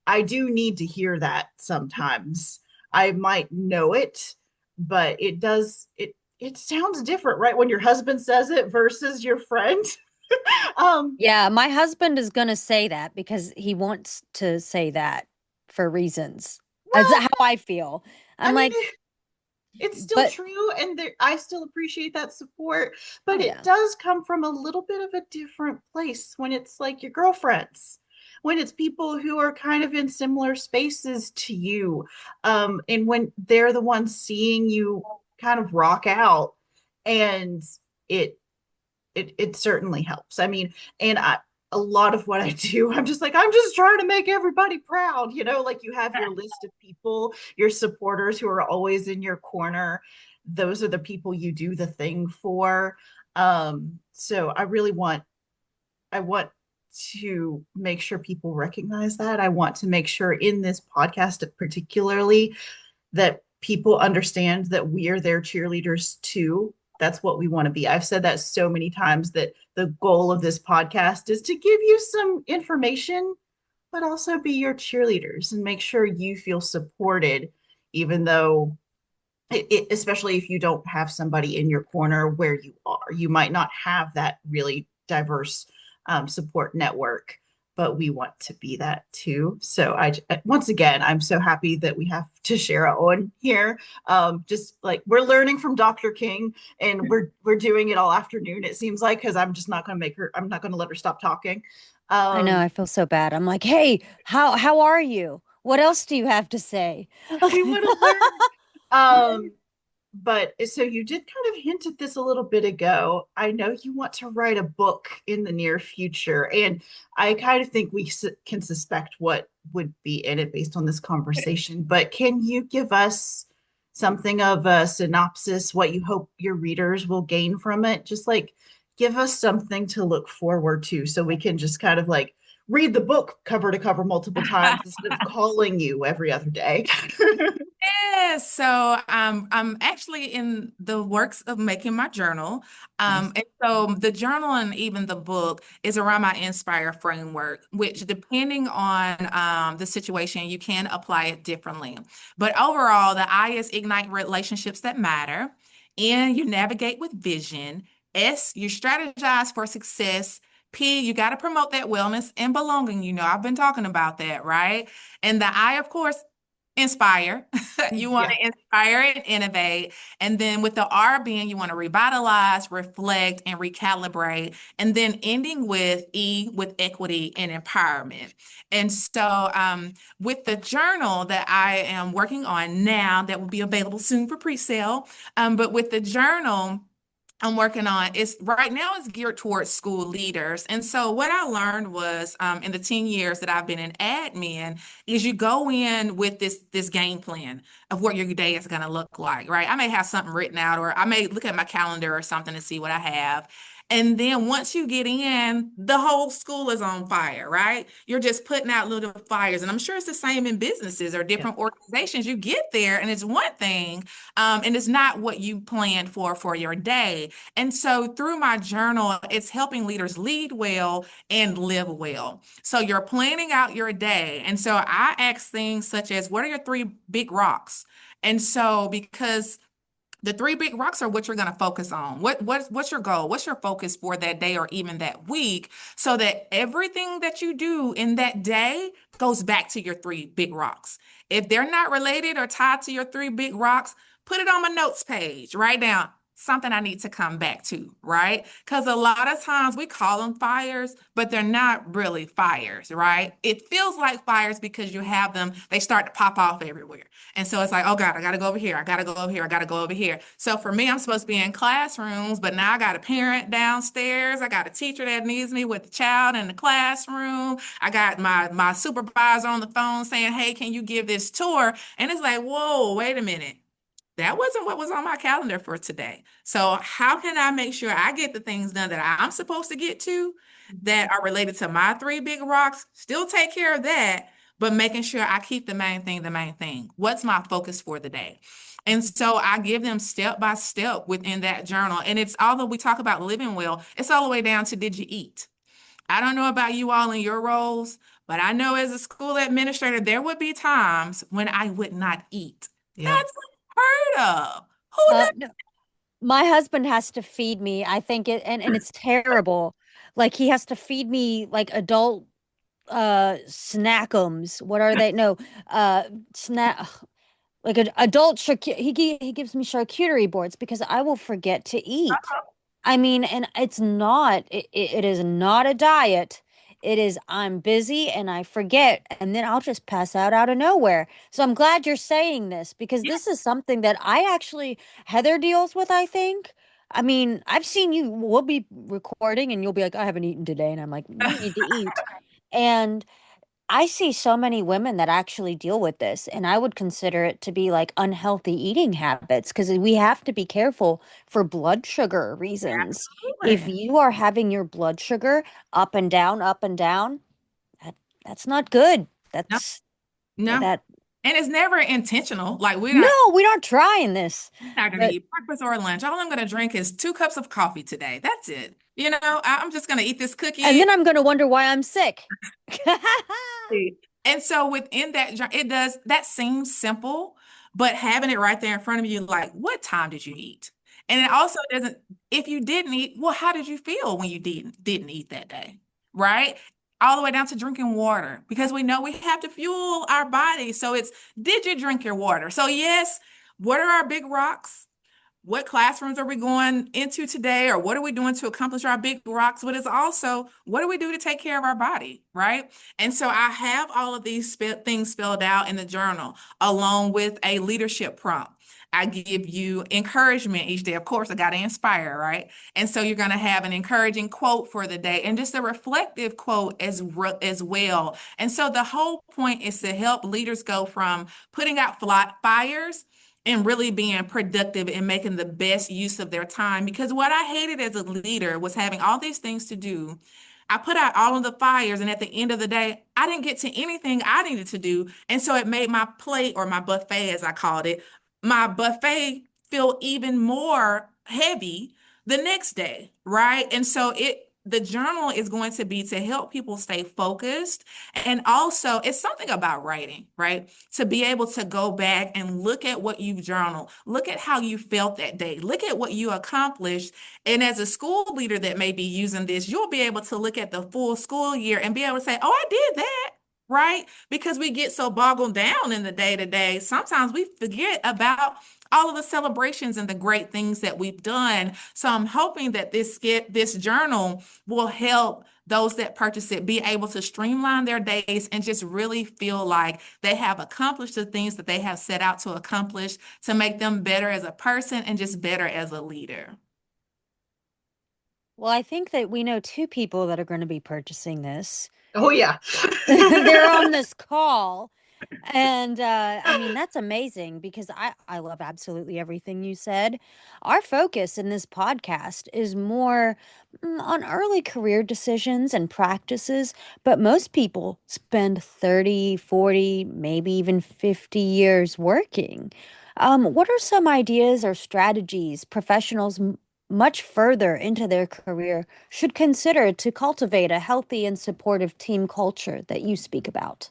I do need to hear that sometimes. I might know it, but it sounds different, right? When your husband says it versus your friend. um Yeah, my husband is going to say that because he wants to say that for reasons. That's well, how I feel. I I'm mean like, it's still but true and I still appreciate that support, but oh it yeah. does come from a little bit of a different place when it's like your girlfriends, when it's people who are kind of in similar spaces to you, and when they're the ones seeing you kind of rock out, and it it certainly helps. I mean, and a lot of what I do, I'm just like, I'm just trying to make everybody proud, like you have your list of people, your supporters who are always in your corner. Those are the people you do the thing for. So I want to make sure people recognize that. I want to make sure in this podcast particularly that people understand that we are their cheerleaders too. That's what we want to be. I've said that so many times that the goal of this podcast is to give you some information, but also be your cheerleaders and make sure you feel supported, even though especially if you don't have somebody in your corner where you are. You might not have that really diverse support network, but we want to be that too. So once again, I'm so happy that we have TaShara on here. Just like we're learning from Dr. King, and we're doing it all afternoon. It seems like because I'm just not going to make her. I'm not going to let her stop talking. I know, Um, I feel so bad. I'm like, "Hey, how are you? What else do you have to say?" we want to learn. But so you did kind of hint at this a little bit ago. I know you want to write a book in the near future, and I kind of think we can suspect what would be in it based on this conversation. But can you give us something of a synopsis, what you hope your readers will gain from it? Just like give us something to look forward to so we can just kind of like read the book cover to cover multiple times instead of calling you every other day. Yes, so I'm actually in the works of making my journal. Nice. And so the journal and even the book is around my Inspire framework, which depending on the situation, you can apply it differently. But overall, the I is ignite relationships that matter. N, you navigate with vision. S, you strategize for success. P, you got to promote that wellness and belonging. I've been talking about that, right? And the I, of course, inspire. You want Yeah. to inspire and innovate. And then with the R being, you want to revitalize, reflect, and recalibrate. And then ending with E, with equity and empowerment. And so with the journal that I am working on now, that will be available soon for pre-sale, but with the journal, I'm working on is right now it's geared towards school leaders. And so what I learned was in the 10 years that I've been in admin is you go in with this game plan of what your day is going to look like, right? I may have something written out or I may look at my calendar or something to see what I have. And then once you get in, the whole school is on fire, right? You're just putting out little fires. And I'm sure it's the same in businesses or Yeah. different organizations. You get there and it's one thing, and it's not what you planned for your day. And so through my journal, it's helping leaders lead well and live well. So you're planning out your day. And so I ask things such as, what are your three big rocks? And so because the three big rocks are what you're going to focus on. What's your goal? What's your focus for that day or even that week? So that everything that you do in that day goes back to your three big rocks. If they're not related or tied to your three big rocks, put it on my notes page. Write down something I need to come back to, right? Because a lot of times we call them fires, but they're not really fires, right? It feels like fires because you have them, they start to pop off everywhere. And so it's like, oh God, I got to go over here. I got to go over here. I got to go over here. So for me, I'm supposed to be in classrooms, but now I got a parent downstairs. I got a teacher that needs me with the child in the classroom. I got my supervisor on the phone saying, hey, can you give this tour? And it's like, whoa, wait a minute. That wasn't what was on my calendar for today. So how can I make sure I get the things done that I'm supposed to get to that are related to my three big rocks? Still take care of that, but making sure I keep the main thing the main thing. What's my focus for the day? And so I give them step by step within that journal. And it's although we talk about living well, it's all the way down to did you eat? I don't know about you all in your roles, but I know as a school administrator, there would be times when I would not eat. Yeah. That's unheard of. Who No, my husband has to feed me. I think it, and it's terrible. Like he has to feed me like adult snackums. What are they? No, snack like an adult he gives me charcuterie boards because I will forget to eat. I mean, and it's not it is not a diet. It is I'm busy and I forget and then I'll just pass out of nowhere. So I'm glad you're saying this because Yeah. this is something that I actually Heather deals with, I think. I mean, I've seen you, we'll be recording and you'll be like, I haven't eaten today. And I'm like, you need to eat. And I see so many women that actually deal with this, and I would consider it to be like unhealthy eating habits because we have to be careful for blood sugar reasons. If Absolutely. you are having your blood sugar up and down, that that's not good. No, That's no. that. And it's never intentional. Like No, we're not trying this. not going to But eat breakfast or lunch. All I'm going to drink is 2 cups of coffee today. That's it. I'm just going to eat this and cookie. then I'm going to wonder why I'm sick. And so within that, it does, that seems simple, but having it right there in front of you, like, what time did you eat? And it also doesn't, if you didn't eat, well, how did you feel when you didn't eat that day? Right? All the way down to drinking water, because we know we have to fuel our body. So it's, did you drink your water? So yes, what are our big rocks? What classrooms are we going into today, or what are we doing to accomplish our big rocks? But it's also, what do we do to take care of our body, right? And so I have all of these things spelled out in the journal, along with a leadership prompt. I give you encouragement each day. Of course, I got to inspire, right? And so you're going to have an encouraging quote for the day and just a reflective quote as well. And so the whole point is to help leaders go from putting out fires and really being productive and making the best use of their time. Because what I hated as a leader was having all these things to do. I put out all of the fires, and at the end of the day, I didn't get to anything I needed to do. And so it made my plate, or my buffet, as I called it, my buffet feel even more heavy the next day, right? And so the journal is going to be to help people stay focused. And also, it's something about writing, right? To be able to go back and look at what you've journaled, look at how you felt that day, look at what you accomplished. And as a school leader that may be using this, you'll be able to look at the full school year and be able to say, oh, I did that. Right? Because we get so boggled down in the day to day, sometimes we forget about all of the celebrations and the great things that we've done. So I'm hoping that this journal will help those that purchase it be able to streamline their days and just really feel like they have accomplished the things that they have set out to accomplish to make them better as a person and just better as a leader. Well, I think that we know two people that are going to be purchasing this. Oh yeah. They're on this call. And I mean, that's amazing because I love absolutely everything you said. Our focus in this podcast is more on early career decisions and practices, but most people spend 30, 40, maybe even 50 years working. What are some ideas or strategies professionals much further into their career should consider to cultivate a healthy and supportive team culture that you speak about?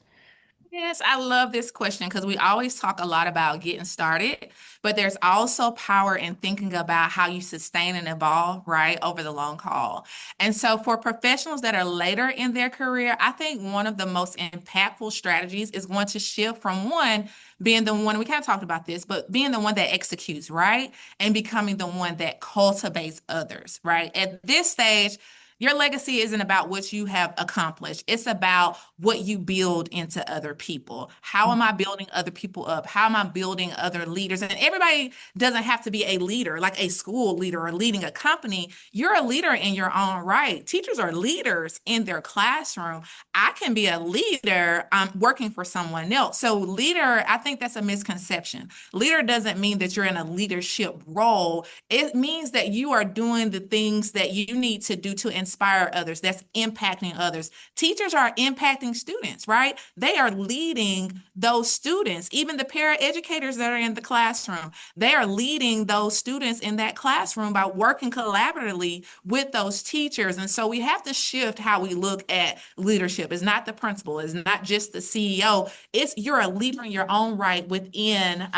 Yes, I love this question because we always talk a lot about getting started, but there's also power in thinking about how you sustain and evolve, right, over the long haul. And so for professionals that are later in their career, I think one of the most impactful strategies is going to shift from one being the one, we kind of talked about this, but being the one that executes, right, and becoming the one that cultivates others, right? At this stage, your legacy isn't about what you have accomplished. It's about what you build into other people. How am I building other people up? How am I building other leaders? And everybody doesn't have to be a leader, like a school leader or leading a company. You're a leader in your own right. Teachers are leaders in their classroom. I can be a leader working for someone else. So leader, I think that's a misconception. Leader doesn't mean that you're in a leadership role. It means that you are doing the things that you need to do to inspire others, that's impacting others. Teachers are impacting students, right? They are leading those students, even the paraeducators that are in the classroom. They are leading those students in that classroom by working collaboratively with those teachers. And so we have to shift how we look at leadership. It's not the principal, it's not just the CEO. It's you're a leader in your own right within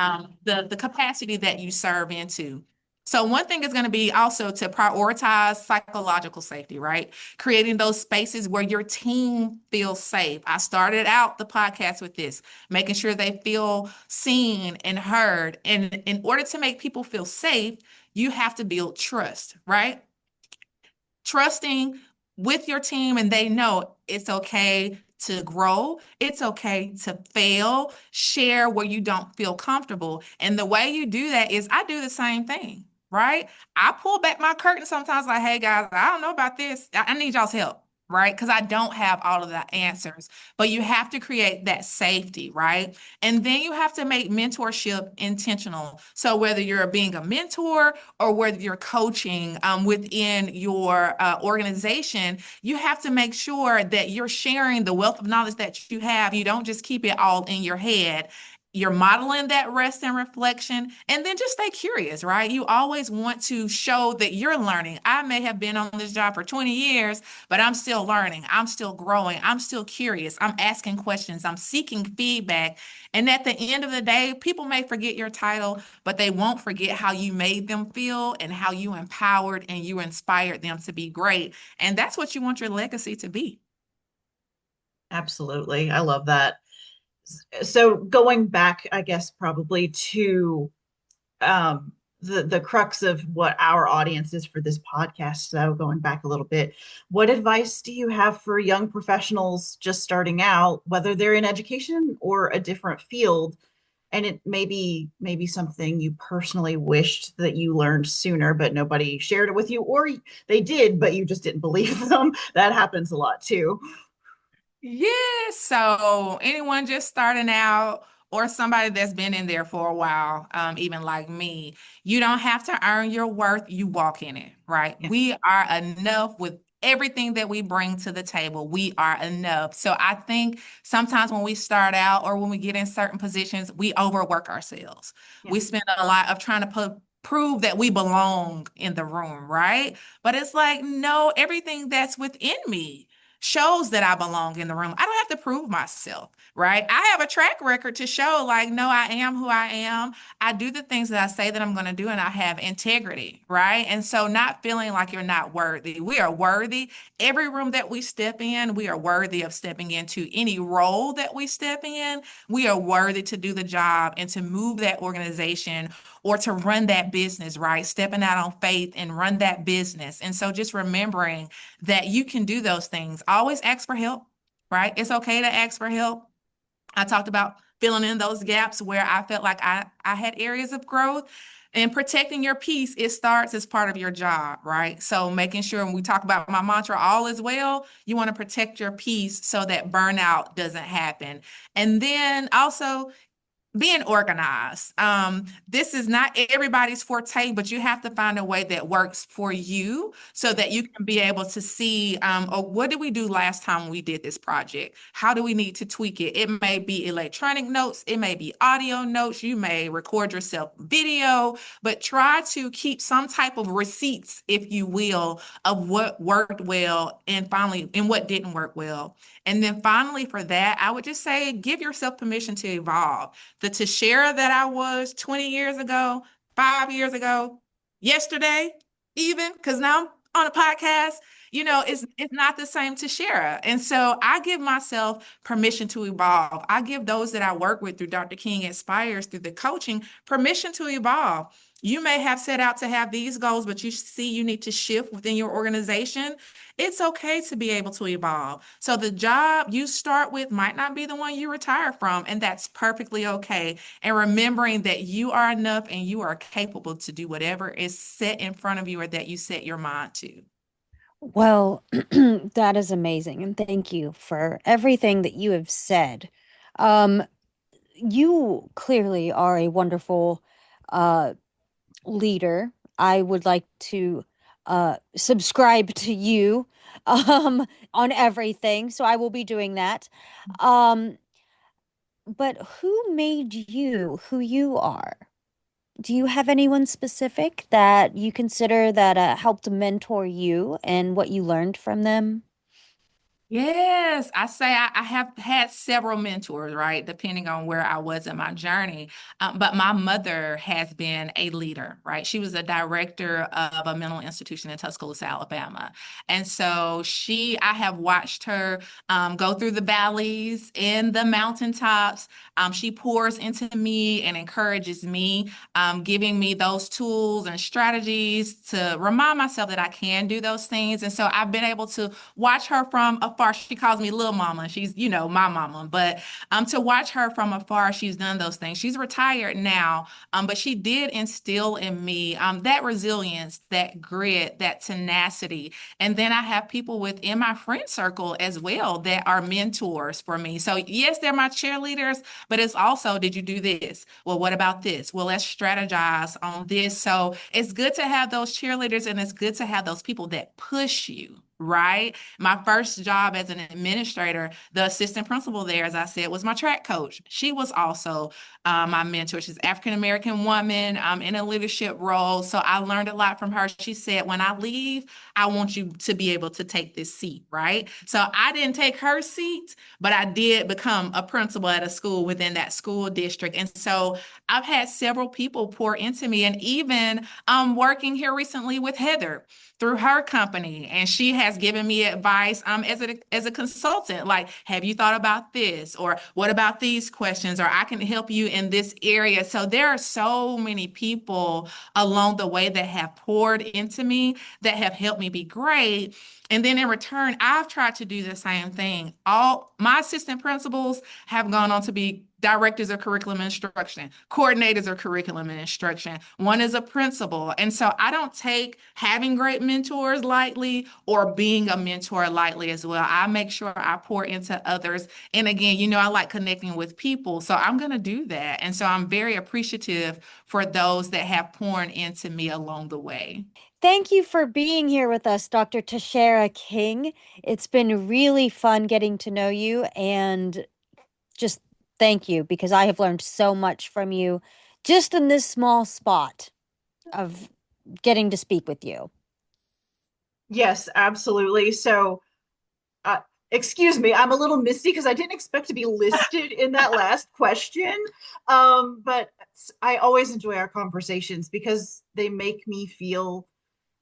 the capacity that you serve into. So one thing is going to be also to prioritize psychological safety, right? Creating those spaces where your team feels safe. I started out the podcast with this, making sure they feel seen and heard. And in order to make people feel safe, you have to build trust, right? Trusting with your team, and they know it's okay to grow, it's okay to fail, share where you don't feel comfortable. And the way you do that is I do the same thing, right? I pull back my curtain sometimes, like, hey guys, I don't know about this. I need y'all's help. Right? Because I don't have all of the answers, but you have to create that safety, right? And then you have to make mentorship intentional. So whether you're being a mentor or whether you're coaching within your organization, you have to make sure that you're sharing the wealth of knowledge that you have. You don't just keep it all in your head. You're modeling that rest and reflection, and then just stay curious, right? You always want to show that you're learning. I may have been on this job for 20 years, but I'm still learning. I'm still growing. I'm still curious. I'm asking questions. I'm seeking feedback. And at the end of the day, people may forget your title, but they won't forget how you made them feel and how you empowered and you inspired them to be great. And that's what you want your legacy to be. Absolutely. I love that. So going back, I guess probably to the crux of what our audience is for this podcast. So going back a little bit, what advice do you have for young professionals just starting out, whether they're in education or a different field? And it maybe something you personally wished that you learned sooner, but nobody shared it with you, or they did, but you just didn't believe them. That happens a lot too. Yes. So anyone just starting out or somebody that's been in there for a while, even like me, you don't have to earn your worth. You walk in it, right? Yeah. We are enough with everything that we bring to the table. We are enough. So I think sometimes when we start out or when we get in certain positions, we overwork ourselves. Yeah. We spend a lot of trying to prove that we belong in the room, right? But it's like, no, everything that's within me shows that I belong in the room. I don't have to prove myself, right? I have a track record to show, like, no, I am who I am. I do the things that I say that I'm going to do, and I have integrity, right? And so, not feeling like you're not worthy. We are worthy. Every room that we step in, we are worthy of stepping into any role that we step in. We are worthy to do the job and to move that organization or to run that business, right? Stepping out on faith and run that business. And so, just remembering that you can do those things. Always ask for help, right? It's okay to ask for help. I talked about filling in those gaps where I felt like I had areas of growth. And protecting your peace, it starts as part of your job, right? So making sure when we talk about my mantra, all is well, you want to protect your peace so that burnout doesn't happen. And then also being organized. This is not everybody's forte, but you have to find a way that works for you so that you can be able to see, oh, what did we do last time we did this project? How do we need to tweak it? It may be electronic notes, it may be audio notes, you may record yourself video, but try to keep some type of receipts, if you will, of what worked well and finally, and what didn't work well. And then finally, for that, I would just say give yourself permission to evolve. The TaShara that I was 20 years ago, 5 years ago, yesterday, even, because now I'm on a podcast, it's not the same TaShara. And so I give myself permission to evolve. I give those that I work with through Dr. King Inspires, through the coaching, permission to evolve. You may have set out to have these goals, but you see you need to shift within your organization. It's okay to be able to evolve. So the job you start with might not be the one you retire from, and that's perfectly okay. And remembering that you are enough and you are capable to do whatever is set in front of you or that you set your mind to. Well, that is amazing. And thank you for everything that you have said. Um, you clearly are a wonderful uh, leader. I would like to subscribe to you on everything. So I will be doing that. Um, but who made you who you are? Do you have anyone specific that you consider that helped mentor you and what you learned from them? Yes, I say I have had several mentors, right? Depending on where I was in my journey. But my mother has been a leader, right? She was a director of a mental institution in Tuscaloosa, Alabama. And so I have watched her go through the valleys and the mountaintops. She pours into me and encourages me, giving me those tools and strategies to remind myself that I can do those things. And so I've been able to watch her from afar. She calls me little mama. She's, my mama. But to watch her from afar, she's done those things. She's retired now, but she did instill in me that resilience, that grit, that tenacity. And then I have people within my friend circle as well that are mentors for me. So yes, they're my cheerleaders, but it's also, did you do this? Well, what about this? Well, let's strategize on this. So it's good to have those cheerleaders and it's good to have those people that push you. Right. My first job as an administrator, the assistant principal there, as I said, was my track coach. She was also my mentor. She's an African American woman in a leadership role. So I learned a lot from her. She said, when I leave, I want you to be able to take this seat. Right. So I didn't take her seat, but I did become a principal at a school within that school district. And so I've had several people pour into me, and even working here recently with Heather through her company, and she has given me advice as a consultant, like, have you thought about this, or what about these questions, or I can help you in this area. So there are so many people along the way that have poured into me, that have helped me be great. And then in return, I've tried to do the same thing. All my assistant principals have gone on to be directors of curriculum instruction, coordinators of curriculum and instruction. One is a principal. And so I don't take having great mentors lightly or being a mentor lightly as well. I make sure I pour into others. And again, I like connecting with people. So I'm going to do that. And so I'm very appreciative for those that have poured into me along the way. Thank you for being here with us, Dr. TaShara King. It's been really fun getting to know you, and just thank you because I have learned so much from you just in this small spot. of getting to speak with you. Yes, absolutely. So, uh, excuse me, I'm a little misty because I didn't expect to be listed in that last question. But I always enjoy our conversations because they make me feel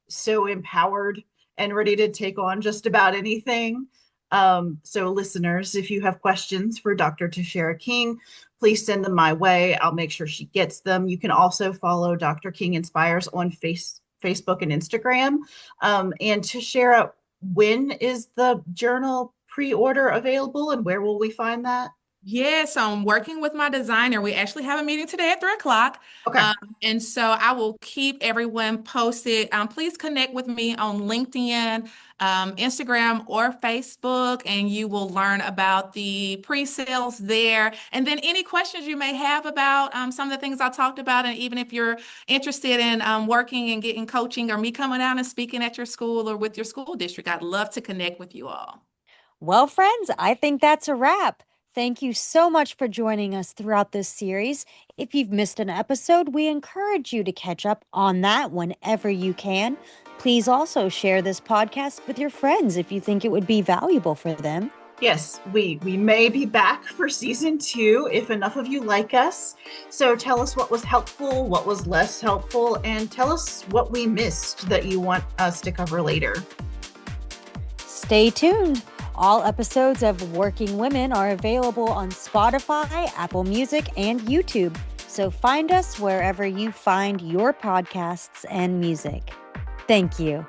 so empowered and ready to take on just about anything. So, listeners, if you have questions for Dr. TaShara King, please send them my way. I'll make sure she gets them. You can also follow Dr. King Inspires on Facebook and Instagram. And TaShara, when is the journal pre-order available and where will we find that? Yes, I'm working with my designer. We actually have a meeting today at 3 o'clock. Okay. And so I will keep everyone posted. Please connect with me on LinkedIn, Instagram, or Facebook, and you will learn about the pre-sales there. And then any questions you may have about some of the things I talked about, and even if you're interested in working and getting coaching or me coming out and speaking at your school or with your school district, I'd love to connect with you all. Well, friends, I think that's a wrap. Thank you so much for joining us throughout this series. If you've missed an episode, we encourage you to catch up on that whenever you can. Please also share this podcast with your friends if you think it would be valuable for them. Yes, we may be back for season 2 if enough of you like us. So tell us what was helpful, what was less helpful, and tell us what we missed that you want us to cover later. Stay tuned. All episodes of Working Women are available on Spotify, Apple Music, and YouTube. So find us wherever you find your podcasts and music. Thank you.